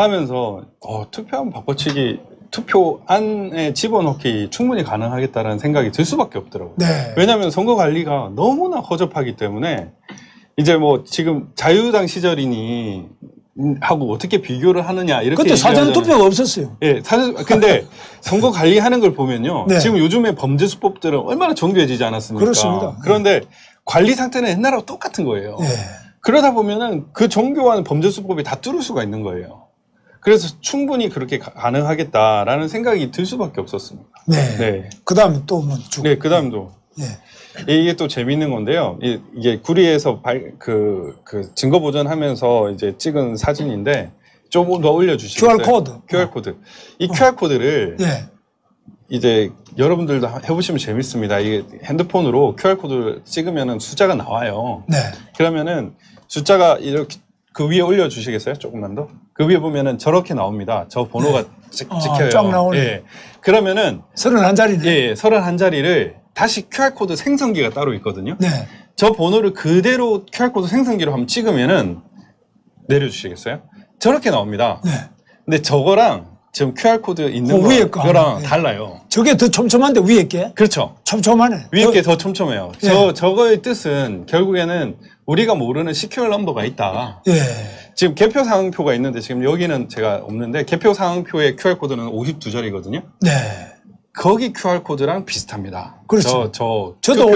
하면서 투표함 바꿔치기 투표 안에 집어넣기 충분히 가능하겠다라는 생각이 들 수밖에 없더라고요. 네. 왜냐하면 선거 관리가 너무나 허접하기 때문에 이제 뭐 지금 자유당 시절이니 하고 어떻게 비교를 하느냐 이렇게 그때 사전 투표가 없었어요. 예, 근데 선거 관리하는 걸 보면요. 네. 지금 요즘에 범죄 수법들은 얼마나 정교해지지 않았습니까? 그렇습니다. 그런데 관리 상태는 옛날하고 똑같은 거예요. 네. 그러다 보면은 그 정교한 범죄 수법이 다 뚫을 수가 있는 거예요. 그래서 충분히 그렇게 가능하겠다라는 생각이 들 수밖에 없었습니다. 네. 네. 그 다음에 또 뭐 쭉. 네, 그 다음도. 네. 이게 또 재미있는 건데요. 이게 구리에서 그 증거 보존하면서 이제 찍은 사진인데 조금 더 올려주시겠어요? QR코드. 이 QR코드를 네. 이제 여러분들도 해보시면 재밌습니다. 이게 핸드폰으로 QR코드를 찍으면은 숫자가 나와요. 네. 그러면은 숫자가 이렇게 그 위에 올려주시겠어요? 조금만 더? 그 위에 보면은 저렇게 나옵니다. 저 번호가 찍혀요. 쫙 나오네. 예. 그러면은 31자리네. 예, 31자리를 다시 QR코드 생성기가 따로 있거든요. 네. 저 번호를 그대로 QR코드 생성기로 한번 찍으면은 내려주시겠어요? 저렇게 나옵니다. 네. 근데 저거랑 지금 QR코드 있는 위에 거 거랑 네. 달라요. 저게 더 촘촘한데 위에 게? 그렇죠. 촘촘하네. 위에 게 더 촘촘해요. 예. 저거의 뜻은 결국에는 우리가 모르는 시큐어 넘버가 있다. 예. 지금 개표 상황표가 있는데 지금 여기는 제가 없는데 개표 상황표의 QR코드는 52자리거든요. 네. 거기 QR코드랑 비슷합니다. 그렇죠. 저도 투표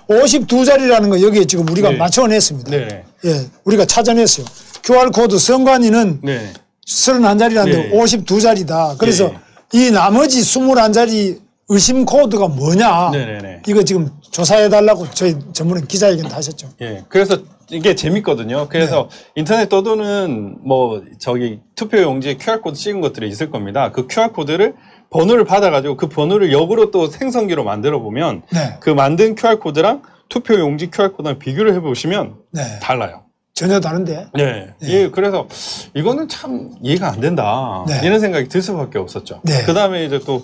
52자리라는 거 여기에 지금 우리가 네. 맞춰냈습니다. 네. 예. 우리가 찾아냈어요. QR코드 선관위는 네. 31자리라는데 네. 52자리다. 그래서 네. 이 나머지 21자리 의심 코드가 뭐냐. 네네네. 이거 지금 조사해달라고 저희 전문의 기자회견도 하셨죠. 예. 그래서 이게 재밌거든요. 그래서 인터넷 떠도는 뭐 저기 투표용지에 QR코드 찍은 것들이 있을 겁니다. 그 QR코드를 번호를 받아가지고 그 번호를 역으로 또 생성기로 만들어 보면 네. 그 만든 QR코드랑 투표용지 QR코드랑 비교를 해보시면 네. 달라요. 전혀 다른데. 네. 예, 그래서 이거는 참 이해가 안 된다. 네. 이런 생각이 들 수밖에 없었죠. 네. 그 다음에 이제 또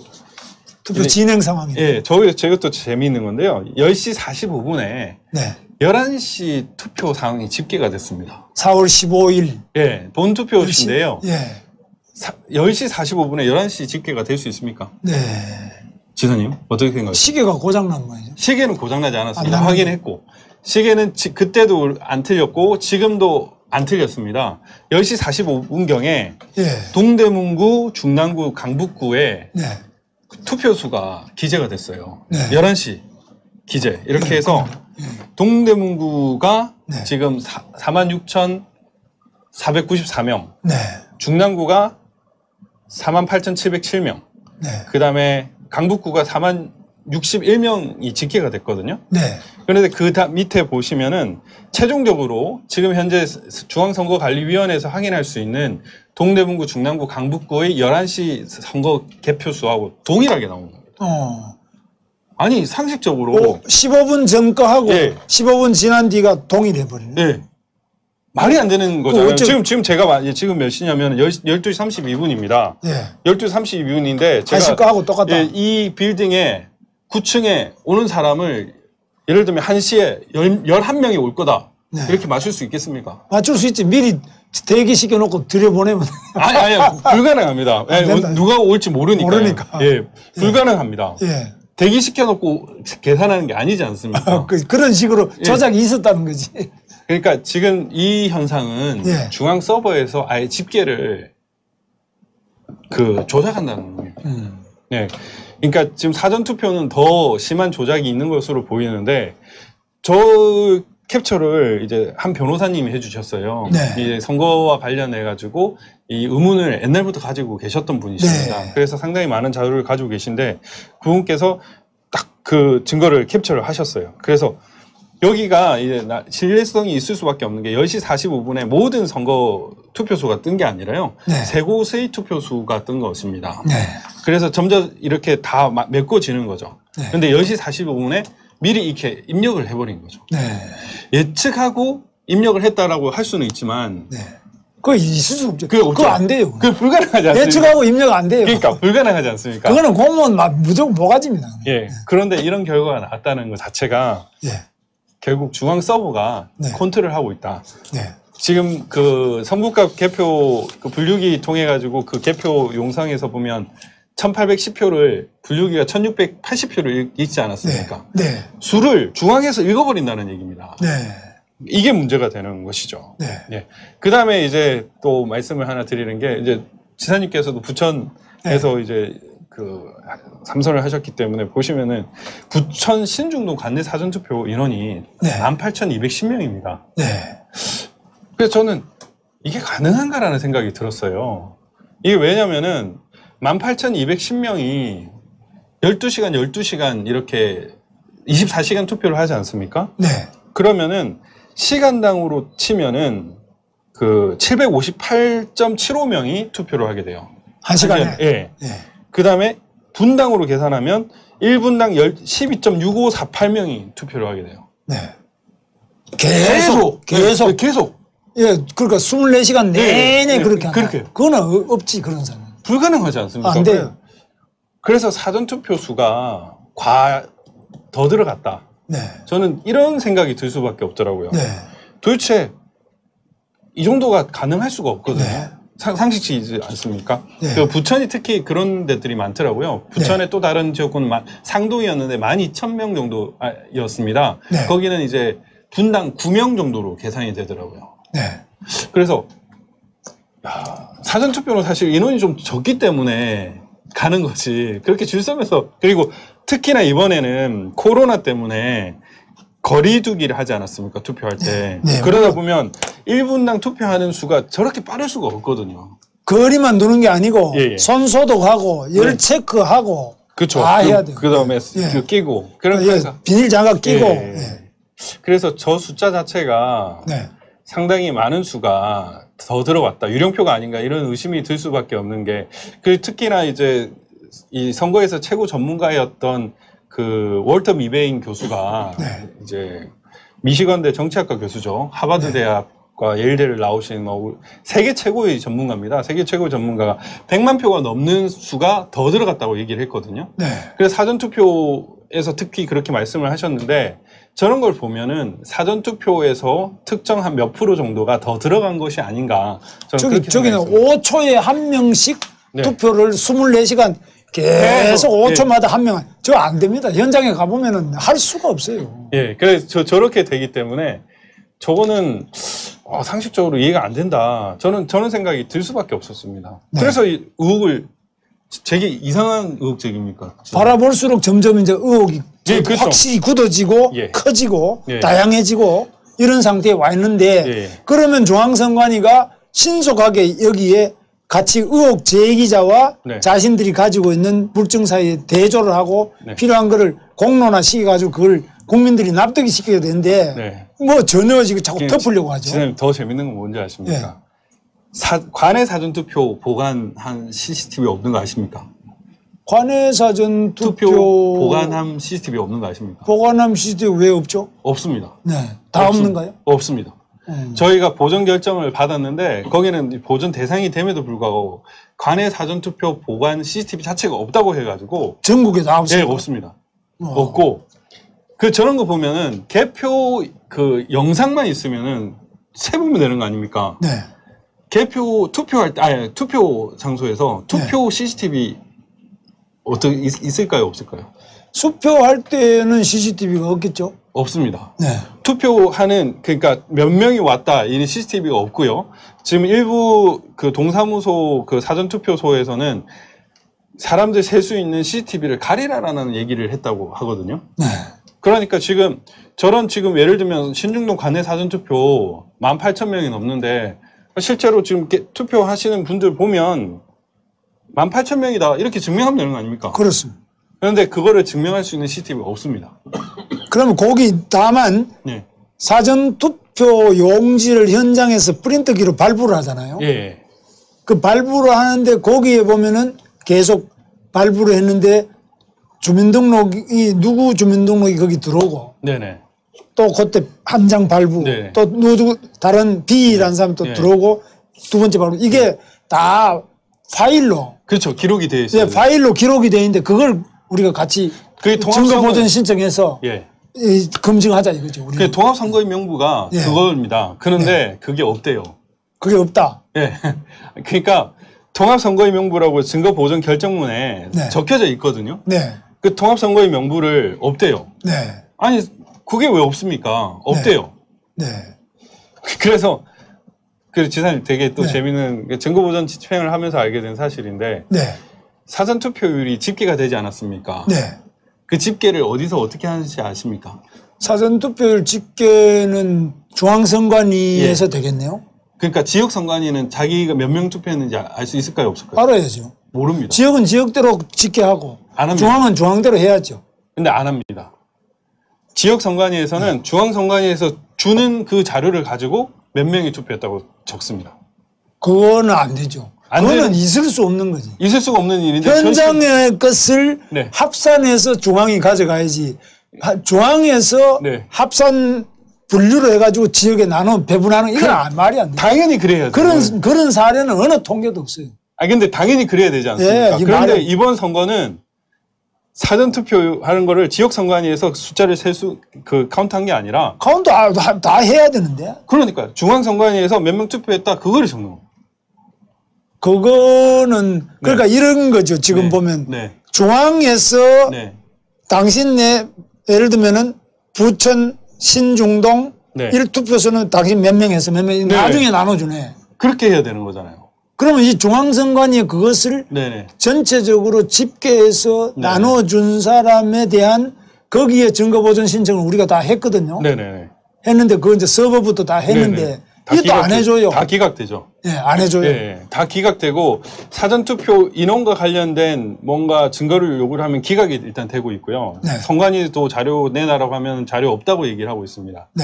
투표 진행 상황이. 예, 제가 또 재미있는 건데요. 10시 45분에 네. 11시 투표 상황이 집계가 됐습니다. 4월 15일. 예, 본투표신데요. 예. 10시 45분에 11시 집계가 될 수 있습니까? 네. 지사님, 어떻게 생각하세요? 시계가 고장난 거예요. 시계는 고장나지 않았습니다. 안 확인했고. 시계는 그때도 안 틀렸고, 지금도 안 틀렸습니다. 10시 45분경에 예. 동대문구, 중랑구, 강북구에 네. 투표수가 기재가 됐어요. 네. 11시 기재. 이렇게 네, 해서 동대문구가 네. 지금 46,494명, 네. 중랑구가 48,707명, 네. 그 다음에 강북구가 40,061명이 집계가 됐거든요. 네. 그런데 그 밑에 보시면은 최종적으로 지금 현재 중앙선거관리위원회에서 확인할 수 있는 동대문구, 중랑구, 강북구의 11시 선거 개표수하고 동일하게 나오는 겁니다. 아니 상식적으로 15분 전 거하고 예. 15분 지난 뒤가 동일해버리네. 네. 말이 안 되는 거잖아요. 어째... 지금 지금 몇 시냐면 12시 32분입니다. 예. 12시 32분인데 제가 하실 거하고 똑같다. 예, 이 빌딩에 9층에 오는 사람을 예를 들면 1시에 11명이 올 거다. 네. 이렇게 맞출 수 있겠습니까? 맞출 수 있지. 미리 대기시켜놓고 들여보내면. 아니, 불가능합니다. 누가 올지 모르니까. 예, 불가능합니다. 예. 대기시켜놓고 계산하는 게 아니지 않습니까? 그런 식으로 조작이 있었다는 거지. 그러니까 지금 이 현상은 예. 중앙 서버에서 아예 집계를 조작한다는 겁니다. 네. 그러니까 지금 사전 투표는 더 심한 조작이 있는 것으로 보이는데 저 캡처를 이제 한 변호사님이 해주셨어요. 네. 이제 선거와 관련해 가지고 이 의문을 옛날부터 가지고 계셨던 분이십니다. 네. 그래서 상당히 많은 자료를 가지고 계신데 그분께서 딱 그 증거를 캡처를 하셨어요. 그래서 여기가 이제 신뢰성이 있을 수밖에 없는 게 10시 45분에 모든 선거 투표수가 뜬 게 아니라요. 네. 세 곳의 투표수가 뜬 것입니다. 네. 그래서 점점 이렇게 다 메꿔지는 거죠. 네. 근데 10시 45분에 미리 이렇게 입력을 해버린 거죠. 네. 예측하고 입력을 했다라고 할 수는 있지만 네. 그거 있을 수 없죠. 그거 그거 안 돼요. 그거 불가능하지 않습니까? 예측하고 입력 안 돼요. 그러니까 불가능하지 않습니까? 그거는 공무원 무조건 모가지입니다. 예. 그런데 이런 결과가 나왔다는 것 자체가 예. 결국 중앙 서버가 네. 컨트롤하고 있다. 네. 지금 그 선거값 개표 그 분류기 통해 가지고 그 개표 용상에서 보면 1810표를 분류기가 1680표를 읽지 않았습니까? 네. 수를 중앙에서 읽어버린다는 얘기입니다. 네. 이게 문제가 되는 것이죠. 네. 예. 그 다음에 이제 또 말씀을 하나 드리는 게 이제 지사님께서도 부천에서 이제 그 삼선을 하셨기 때문에 보시면은 부천 신중동 관내 사전투표 인원이 18,210명입니다. 네. 그래서 저는 이게 가능한가라는 생각이 들었어요. 이게 왜냐면은 18,210명이 12시간, 12시간 이렇게 24시간 투표를 하지 않습니까? 네. 그러면은 시간당으로 치면은 그 758.75명이 투표를 하게 돼요. 한 시간에? 예. 네. 그 다음에 분당으로 계산하면 1분당 12.6548명이 투표를 하게 돼요. 네. 계속. 예, 그러니까 24시간 내내 그렇게 한다. 그렇게. 그거는 없지, 그런 사람. 불가능하지 않습니까? 안 돼요. 그래서 사전투표 수가 더 들어갔다. 네. 저는 이런 생각이 들 수밖에 없더라고요. 네. 도대체 이 정도가 가능할 수가 없거든요. 네. 상식이지 않습니까? 네. 그 부천이 특히 그런 데들이 많더라고요. 부천의 또 다른 지역구는 상동이었는데 12,000명 정도였습니다. 네. 거기는 이제 분당 9명 정도로 계산이 되더라고요. 네. 그래서 사전투표는 사실 인원이 좀 적기 때문에 가는 거지. 그렇게 줄 서면서, 그리고 특히나 이번에는 코로나 때문에 거리두기를 하지 않았습니까? 투표할 때. 네. 그러다 보면 1분당 투표하는 수가 저렇게 빠를 수가 없거든요. 거리만 두는 게 아니고 예. 손 소독하고 열 체크하고 그렇죠. 다 해야 돼요. 그 다음에 예. 끼고. 예. 그러니까 비닐 장갑 끼고. 예. 예. 그래서 저 숫자 자체가 네. 상당히 많은 수가 더 들어왔다. 유령표가 아닌가 이런 의심이 들 수밖에 없는 게, 그 특히나 이제 이 선거에서 최고 전문가였던 그 월터 미베인 교수가 네. 이제 미시건대 정치학과 교수죠. 하버드 대학과 예일대를 나오신 세계 최고의 전문가입니다. 세계 최고의 전문가가 100만 표가 넘는 수가 더 들어갔다고 얘기를 했거든요. 네. 그래서 사전투표에서 특히 그렇게 말씀을 하셨는데, 저런 걸 보면은 사전투표에서 특정한 몇 프로 정도가 더 들어간 것이 아닌가. 저는 저기는 5초에 한 명씩 네. 투표를 24시간 계속 5초마다 한 명. 저 안 됩니다. 현장에 가보면은 할 수가 없어요. 예, 그래서 저렇게 되기 때문에 저거는 상식적으로 이해가 안 된다. 저는 생각이 들 수밖에 없었습니다. 네. 그래서 이 의혹을 되게 이상한 의혹 제기입니까? 바라볼수록 점점 이제 의혹이 예, 그렇죠. 확실히 굳어지고 예. 커지고 예. 다양해지고 이런 상태에 와 있는데 예. 그러면 중앙선관위가 신속하게 여기에 같이 의혹 제기자와 네. 자신들이 가지고 있는 물증 사이에 대조를 하고 네. 필요한 거를 공론화시켜가지고 그걸 국민들이 납득이 시켜야 되는데 네. 뭐 전혀 지금 자꾸 덮으려고 하죠. 지금 더 재밌는 건 뭔지 아십니까? 관내 사전투표 보관한 CCTV 없는 거 아십니까? 관내 사전 투표 보관함 CCTV 없는 거 아십니까? 보관함 CCTV 왜 없죠? 없습니다. 네, 다 없는가요? 없습니다. 저희가 보전 결정을 받았는데 거기는 보전 대상이 됨에도 불구하고 관내 사전투표 보관 CCTV 자체가 없다고 해가지고 전국에 다 없어요. 네, 없습니다. 없고 저런 거 보면은 개표 그 영상만 있으면은 세보면 되는 거 아닙니까? 네. 투표할 때 투표 장소에서 투표 CCTV 어떻게 있을까요, 없을까요? 수표할 때는 CCTV가 없겠죠? 없습니다. 네. 투표하는, 그러니까 몇 명이 왔다, 이 CCTV가 없고요. 지금 일부 그 동사무소 그 사전투표소에서는 사람들 셀 수 있는 CCTV를 가리라라는 얘기를 했다고 하거든요. 네. 그러니까 지금 지금 예를 들면 신중동 관내 사전투표 18,000명이 넘는데 실제로 지금 투표하시는 분들 보면 18,000명이다 이렇게 증명하면 되는 거 아닙니까? 그렇습니다. 그런데 그거를 증명할 수 있는 CCTV가 없습니다. 그러면 거기 다만 네. 사전투표 용지를 현장에서 프린터기로 발부를 하잖아요. 예. 그 발부를 하는데 거기에 보면은 계속 발부를 했는데 누구 주민등록이 거기 들어오고 네네. 또 그때 한 장 발부 네. 또 누구 다른 B라는 사람이 또 네. 들어오고 두 번째 발부 이게 다 파일로 그렇죠. 기록이 되어 있어요. 파일로 기록이 돼 있는데 그걸 우리가 같이 그게 증거 보전 신청해서 예. 검증하자 이거죠. 우리 그 통합선거인 명부가 예. 그겁니다. 그런데 그게 없대요. 그게 없다. 예. 그러니까 통합선거인 명부라고 증거보전 결정문에 네. 적혀져 있거든요. 네, 그 통합선거인 명부를 없대요. 네, 아니 그게 왜 없습니까? 없대요. 네, 그래서 그 지사님 되게 또 네. 재미있는 증거보전 집행을 하면서 알게 된 사실인데 네, 사전 투표율이 집계가 되지 않았습니까? 네. 그 집계를 어디서 어떻게 하는지 아십니까? 사전투표율 집계는 중앙선관위에서 되겠네요. 그러니까 지역 선관위는 자기가 몇 명 투표했는지 알 수 있을까요, 없을까요? 알아야죠. 모릅니다. 지역은 지역대로 집계하고 안 합니다. 중앙은 중앙대로 해야죠. 근데 안 합니다. 지역 선관위에서는 중앙 선관위에서 주는 그 자료를 가지고 몇 명이 투표했다고 적습니다. 그거는 안 되죠. 안 그거는 되는- 있을 수 없는 거지. 있을 수가 없는 일인데 현장의 것을 네. 합산해서 중앙이 가져가야지. 중앙에서 네. 합산 분류를 해가지고 지역에 나눠 배분하는 이건 말이 안 돼. 당연히 그래야죠. 그런 사례는 어느 통계도 없어요. 아 근데 당연히 그래야 되지 않습니까? 예, 이 그런데 말은- 이번 선거는 사전 투표하는 거를 지역 선관위에서 숫자를 그 카운트한 게 아니라 카운트 다 해야 되는데 그러니까 중앙 선관위에서 몇 명 투표했다 그거를 적는 거예요. 그거는 그러니까 이런 거죠. 지금 네. 보면 네. 중앙에서 네. 당신네 예를 들면은 부천 신중동 네. 1투표소는 당신 몇 명 해서 몇 명 네. 나중에 나눠주네. 그렇게 해야 되는 거잖아요. 그러면 이 중앙선관위 그것을 네네. 전체적으로 집계해서 네. 나눠준 사람에 대한 거기에 증거보전 신청을 우리가 다 했거든요. 네네네. 했는데 그거 이제 서버부터 다 했는데 네네. 다 이것도 안 해줘요. 다 기각되죠. 예, 안 해줘요. 예, 다 기각되고 사전투표 인원과 관련된 뭔가 증거를 요구를 하면 기각이 일단 되고 있고요. 네. 선관위도 자료 내놔라고 하면 자료 없다고 얘기를 하고 있습니다. 네,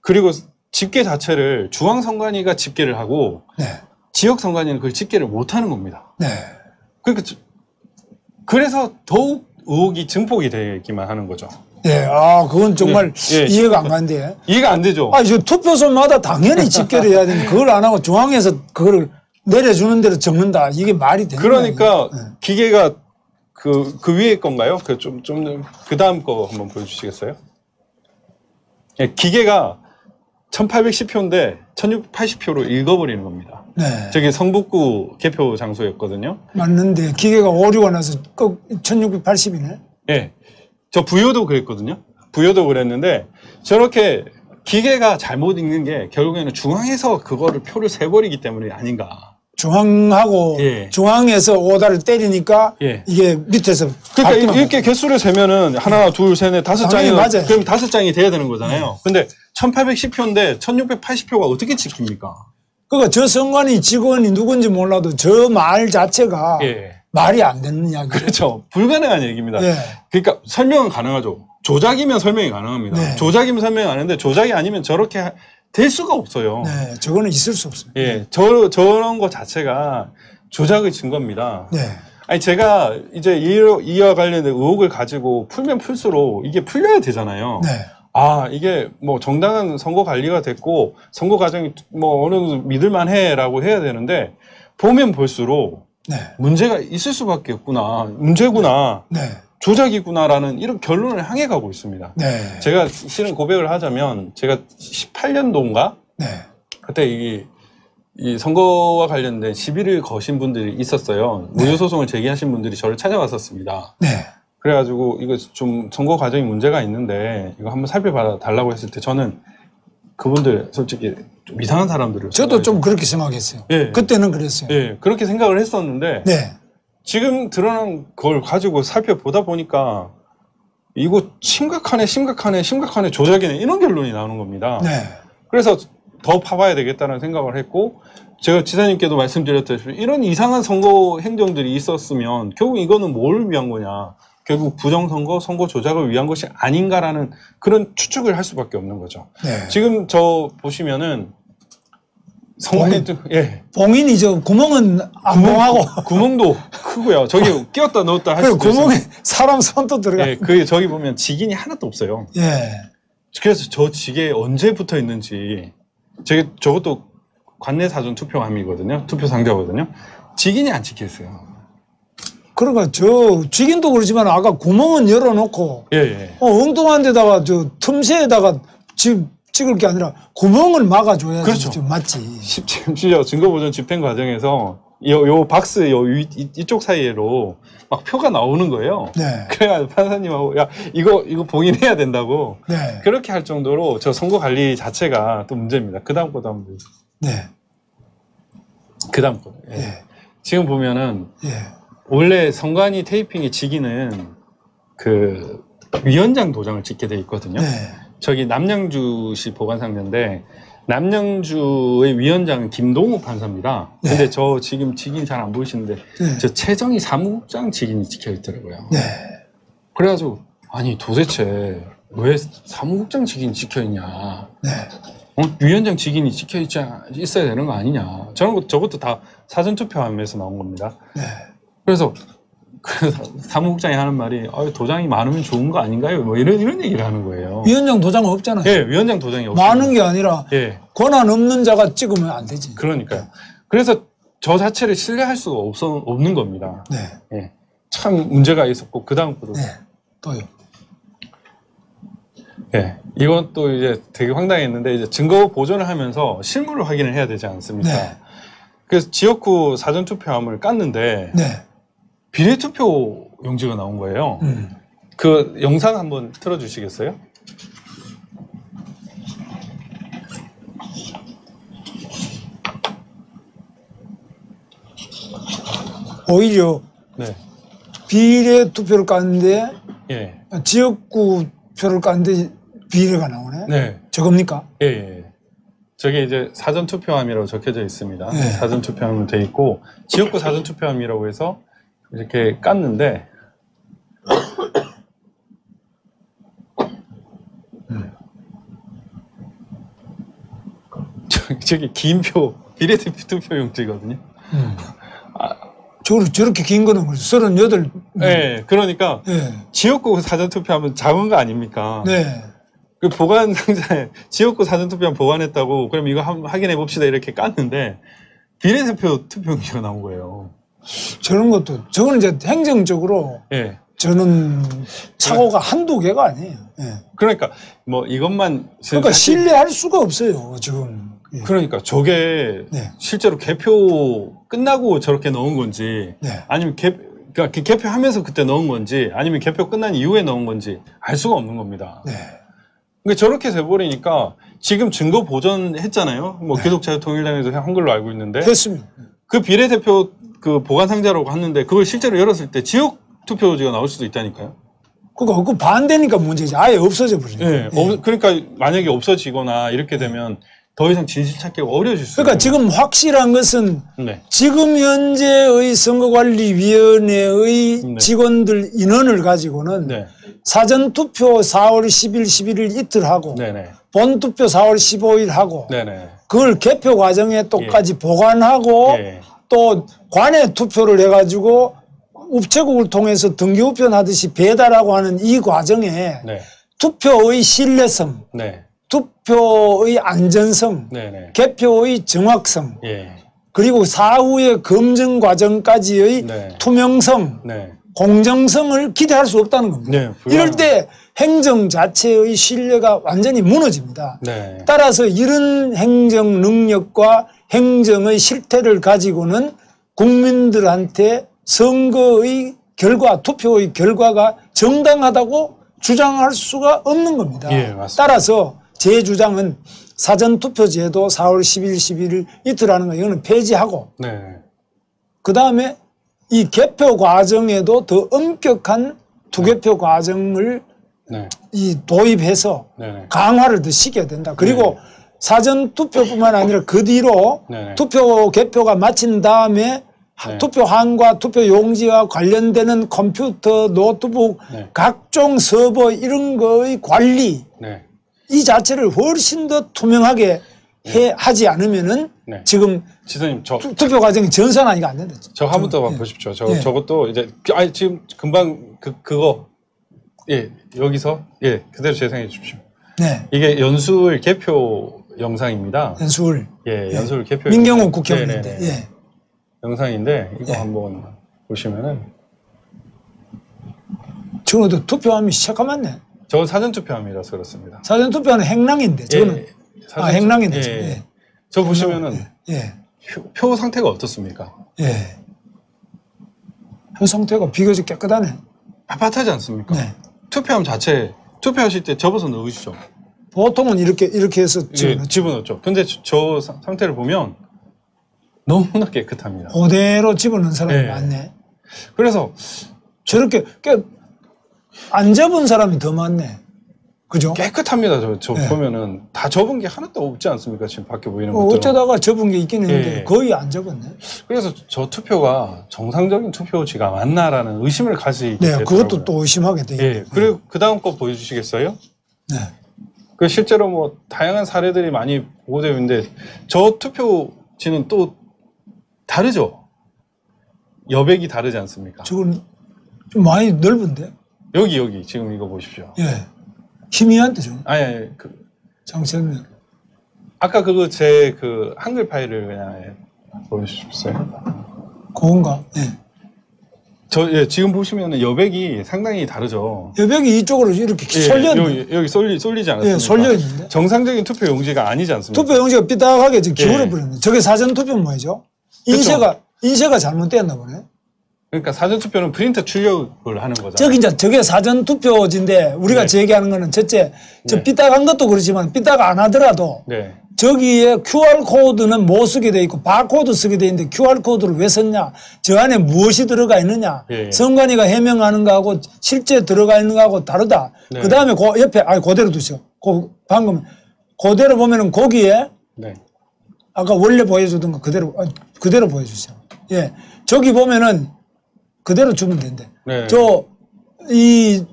그리고 집계 자체를 중앙선관위가 집계를 하고 네, 지역선관위는 그걸 집계를 못하는 겁니다. 네. 그러니까 그래서 더욱 의혹이 증폭이 되기만 하는 거죠. 예, 그건 정말 예, 이해가 안 가는데. 이해가 안 되죠. 저 투표소마다 당연히 집계를 해야 되는데 그걸 안 하고 중앙에서 그걸 내려주는 대로 적는다. 이게 말이 되는 그러니까 거예요? 기계가 그 위에 건가요? 그 다음 거 한번 보여주시겠어요? 예, 기계가 1810표인데 1680표로 읽어버리는 겁니다. 네. 저기 성북구 개표 장소였거든요. 맞는데 기계가 오류가 나서 꼭 1680이네. 예. 저 부여도 그랬거든요. 부여도 그랬는데 저렇게 기계가 잘못 읽는 게 결국에는 중앙에서 그거를 표를 세버리기 때문이 아닌가. 중앙하고 예. 중앙에서 오다를 때리니까 예. 이게 밑에서 그러니까 바뀌는 이렇게 개수를 세면은 하나, 둘, 셋, 넷, 다섯 당연히 장이면 맞아요. 그럼 5장이 돼야 되는 거잖아요. 근데 1810표인데 1680표가 어떻게 찍힙니까? 그러니까 저 선관위 직원이 누군지 몰라도 저 말 자체가 예. 말이 안 되는 이야기예요. 그렇죠. 불가능한 얘기입니다. 예. 그러니까 설명은 가능하죠. 조작이면 설명이 가능합니다. 네. 조작이면 설명이 가능한데 조작이 아니면 저렇게 될 수가 없어요. 네, 저거는 있을 수 없어요. 예, 저런 거 자체가 조작의 증거입니다. 네, 아니 제가 이제 이와 관련된 의혹을 가지고 풀면 풀수록 이게 풀려야 되잖아요. 네, 아 이게 뭐 정당한 선거 관리가 됐고 선거 과정이 뭐 어느 정도 믿을만해라고 해야 되는데 보면 볼수록 네, 문제가 있을 수밖에 없구나, 문제구나, 네, 조작이구나라는 이런 결론을 향해 가고 있습니다. 네, 제가 실은 고백을 하자면 제가 18년도인가 네, 그때 이 선거와 관련된 시비를 거신 분들이 있었어요. 무효소송을 제기하신 분들이 저를 찾아왔었습니다. 네, 그래가지고 이거 좀 선거 과정이 문제가 있는데 이거 한번 살펴봐 달라고 했을 때 저는 그분들 솔직히 좀 이상한 사람들을 저도 좀 그렇게 생각했어요. 예. 그때는 그랬어요. 예 그렇게 생각을 했었는데 네, 지금 드러난 걸 가지고 살펴보다 보니까 이거 심각하네 조작이네 이런 결론이 나오는 겁니다. 네, 그래서 더 파봐야 되겠다는 생각을 했고 제가 지사님께도 말씀드렸다시피 이런 이상한 선거 행정들이 있었으면 결국 이거는 뭘 위한 거냐 결국 부정선거, 선거 조작을 위한 것이 아닌가라는 그런 추측을 할 수밖에 없는 거죠. 네. 지금 저 보시면은 예. 봉인이 저 구멍은 안 봉하고 구멍도 크고요. 저기 끼웠다 넣었다 할 그리고 수도 있어요. 구멍에 사람 손도 들어가. 예, 그 저기 보면 직인이 하나도 없어요. 예. 그래서 저 직에 언제 붙어 있는지 저것도 관내 사전 투표함이거든요. 투표 상자거든요. 직인이 안 찍혀 있어요. 그러니까 저 쥐긴도 그렇지만 아까 구멍은 열어놓고 예, 예. 엉뚱한 데다가 저 틈새에다가 찍을 게 아니라 구멍을 막아줘야지. 그렇죠. 좀 맞지. 심지어 증거보존 집행 과정에서 요 박스 이쪽 사이로 막 표가 나오는 거예요. 네. 그래야 판사님하고 야 이거 봉인해야 된다고 네. 그렇게 할 정도로 저 선거 관리 자체가 또 문제입니다. 그 다음 거도 한번 네. 그 다음 거. 예. 예. 지금 보면은 예. 원래 선관위 테이핑의 직위는 그 위원장 도장을 찍게 돼 있거든요. 네. 저기 남양주시 보관상자인데 남양주의 위원장은 김동욱 판사입니다. 네. 근데 저 지금 직인 잘 안 보이시는데 네. 저 최정희 사무국장 직인이 찍혀 있더라고요. 네. 그래가지고 아니 도대체 왜 사무국장 직인이 찍혀 있냐? 네. 위원장 직인이 찍혀 있어야 되는 거 아니냐? 저것도 다 사전투표함에서 나온 겁니다. 네. 그래서 그 사무국장이 하는 말이 도장이 많으면 좋은 거 아닌가요? 뭐 이런 얘기를 하는 거예요. 위원장 도장은 없잖아요. 예, 위원장 도장이 없어요. 많은 게 아니라 예, 권한 없는 자가 찍으면 안 되지. 그러니까요. 그래서 저 자체를 신뢰할 수가 없는 겁니다. 네. 예, 참 문제가 있었고 그 다음 것도 네. 또요. 예, 이건 또 이제 되게 황당했는데 이제 증거 보존을 하면서 실물을 확인을 해야 되지 않습니까? 네. 그래서 지역구 사전투표함을 깠는데 네. 비례투표 용지가 나온 거예요. 그 영상 한번 틀어주시겠어요? 오히려 네. 비례 투표를 깠는데 예. 지역구 표를 깠는데 비례가 나오네. 네. 저겁니까? 예, 예. 저게 이제 사전투표함이라고 적혀져 있습니다. 네. 사전투표함으로 돼 있고 지역구 사전투표함이라고 해서 이렇게 깠는데 저기 긴표 비례투표 용지거든요. 저렇게 긴 거는 38. 네, 그러니까 네. 지역구 사전투표하면 작은 거 아닙니까? 네. 그 보관 상자에 지역구 사전투표함 보관했다고 그럼 이거 한번 확인해 봅시다 이렇게 깠는데 비례대표 투표용지가 나온 거예요. 저거는 이제 행정적으로 예. 저는 착오가 한두 개가 아니에요. 예. 그러니까 뭐 이것만 그러니까 사실- 신뢰할 수가 없어요, 지금. 예. 그러니까 저게 네. 실제로 개표 끝나고 저렇게 넣은 건지 네. 아니면 그러니까 개표하면서 그때 넣은 건지 아니면 개표 끝난 이후에 넣은 건지 알 수가 없는 겁니다. 네. 그러니까 저렇게 돼버리니까 지금 증거 보존했잖아요. 뭐 기독자유통일당에서 한 걸로 알고 있는데 했습니다. 그 비례대표 그 보관 상자라고 하는데 그걸 실제로 열었을 때 지역 투표지가 나올 수도 있다니까요. 그러니까 그 반대니까 문제지. 아예 없어져 버리죠. 예. 그러니까 만약에 없어지거나 이렇게 되면 더 이상 진실 찾기가 어려워질 수 그러니까 있는 지금 확실한 것은 네. 지금 현재의 선거관리위원회의 네. 직원들 인원을 가지고는 네. 사전투표 4월 10일, 11일 이틀 하고 네네. 본투표 4월 15일 하고 네네. 그걸 개표 과정에 또까지 보관하고 예. 또 관외 투표를 해가지고 우체국을 통해서 등기우편하듯이 배달하고 하는 이 과정에 네. 투표의 신뢰성, 네. 투표의 안전성, 네네. 개표의 정확성, 예. 그리고 사후의 검증 과정까지의 네. 투명성, 네. 공정성을 기대할 수 없다는 겁니다. 네, 이럴 때 행정 자체의 신뢰가 완전히 무너집니다. 네. 따라서 이런 행정 능력과 행정의 실태를 가지고는 국민들한테 선거의 결과, 투표의 결과가 정당하다고 주장할 수가 없는 겁니다. 예, 맞습니다. 따라서 제 주장은 사전투표제도 4월 10일, 11일 이틀 하는 거 이거는 폐지하고 네. 그 다음에 이 개표 과정에도 더 엄격한 투개표 과정을 네. 이 도입해서 네네. 강화를 더 시켜야 된다. 그리고 사전 투표뿐만 아니라 그 뒤로 네네. 투표 개표가 마친 다음에 네. 투표함과 투표 용지와 관련되는 컴퓨터, 노트북, 네. 각종 서버 이런 거의 관리 네. 이 자체를 훨씬 더 투명하게 하지 않으면은 네. 지금 지사님 투표 과정이 전산화가 안 된다. 저 한 번 더 보십시오. 예. 저것도 이제 아니 지금 금방 그거 예 여기서 예 그대로 재생해 주십시오. 네. 이게 연수울 개표 영상입니다. 연수울. 예, 연수울 개표 민경훈 영상. 국회의원인데. 네네네. 예. 영상인데 이거 예. 한번 보시면은 적어도 투표함이 시작하면 저건 사전투표함이라서 그렇습니다. 사전투표는 행랑인데 저는 행랑이네. 예. 저 보시면은 예. 표 상태가 어떻습니까? 예. 표 상태가 비교적 깨끗하네. 빳빳하지 않습니까? 네. 투표함 자체 투표하실 때 접어서 넣으시죠. 보통은 이렇게 해서 집어넣죠. 근데 저 상태를 보면 너무나 깨끗합니다. 그대로 집어넣은 사람이 네. 많네. 그래서 저렇게 안 접은 사람이 더 많네. 그죠? 깨끗합니다. 저 네. 보면은 다 접은 게 하나도 없지 않습니까? 지금 밖에 보이는 것들. 어쩌다가 접은 게 있긴 했는데 네. 거의 안 접었네. 그래서 저 투표가 정상적인 투표지가 맞나라는 의심을 가지게 네, 되더라고요. 그것도 또 의심하게 되겠네. 예. 그리고 그 다음 거 보여주시겠어요? 네. 그 실제로 뭐 다양한 사례들이 많이 보고되고 있는데 저 투표지는 또 다르죠. 여백이 다르지 않습니까? 저건 좀 많이 넓은데. 여기 지금 이거 보십시오. 예. 희미한데 좀. 아니 장세면. 아까 그거 제 그 한글 파일을 그냥 보여주시겠어요? 그건가? 예. 지금 보시면은 여백이 상당히 다르죠. 여백이 이쪽으로 이렇게 쏠렸네. 여기 쏠리지 않았습니까? 예, 쏠려 있는데. 정상적인 투표 용지가 아니지 않습니까? 투표 용지가 삐딱하게 지금 기울어 버렸네. 저게 사전 투표 뭐죠? 인쇄가 잘못되었나 보네. 그러니까 사전 투표는 프린터 출력을 하는 거잖아요. 저게 사전 투표지인데 우리가 네. 제기하는 거는 첫째 저 네. 삐딱한 것도 그렇지만 삐딱 안 하더라도 네. 저기에 QR 코드는 못 쓰게 돼 있고 바코드 쓰게 돼 있는데 QR 코드를 왜 썼냐? 저 안에 무엇이 들어가 있느냐? 예. 선관위가 해명하는 거하고 실제 들어가 있는 거하고 다르다. 네. 그 다음에 그 옆에 그대로 두세요. 방금 그대로 보면은 거기에 네. 아까 원래 보여주던 거 그대로 보여주세요. 예, 저기 보면은 그대로 주면 된대. 네. 이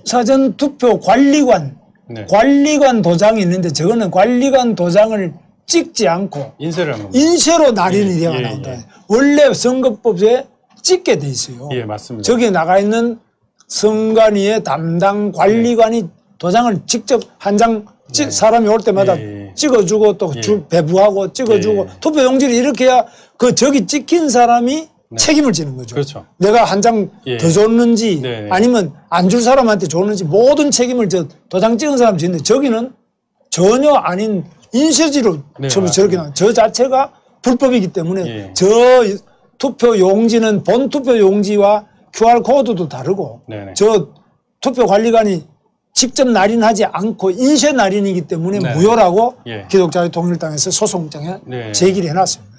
사전 투표 관리관 네. 관리관 도장이 있는데 저거는 관리관 도장을 찍지 않고 인쇄를 한 겁니다. 인쇄로 날인이 되어 예, 나온다. 예. 원래 선거법에 찍게 돼 있어요. 예, 맞습니다. 저기에 나가 있는 선관위의 담당 관리관이 도장을 직접 한 장 사람이 올 때마다 찍어주고 또 배부하고 찍어주고 투표용지를 이렇게 해야 저기 찍힌 사람이 책임을 지는 거죠. 그렇죠. 내가 한 장 더 줬는지 네. 아니면 안 줄 사람한테 줬는지 모든 책임을 도장 찍은 사람 지는데 저기는 전혀 아닌 인쇄지로 저렇게 나와. 저 자체가 불법이기 때문에 저 투표 용지는 본 투표 용지와 QR 코드도 다르고 저 투표 관리관이 직접 날인하지 않고 인쇄 날인이기 때문에 무효라고 기독자유통일당에서 소송장에 제기를 해놨습니다.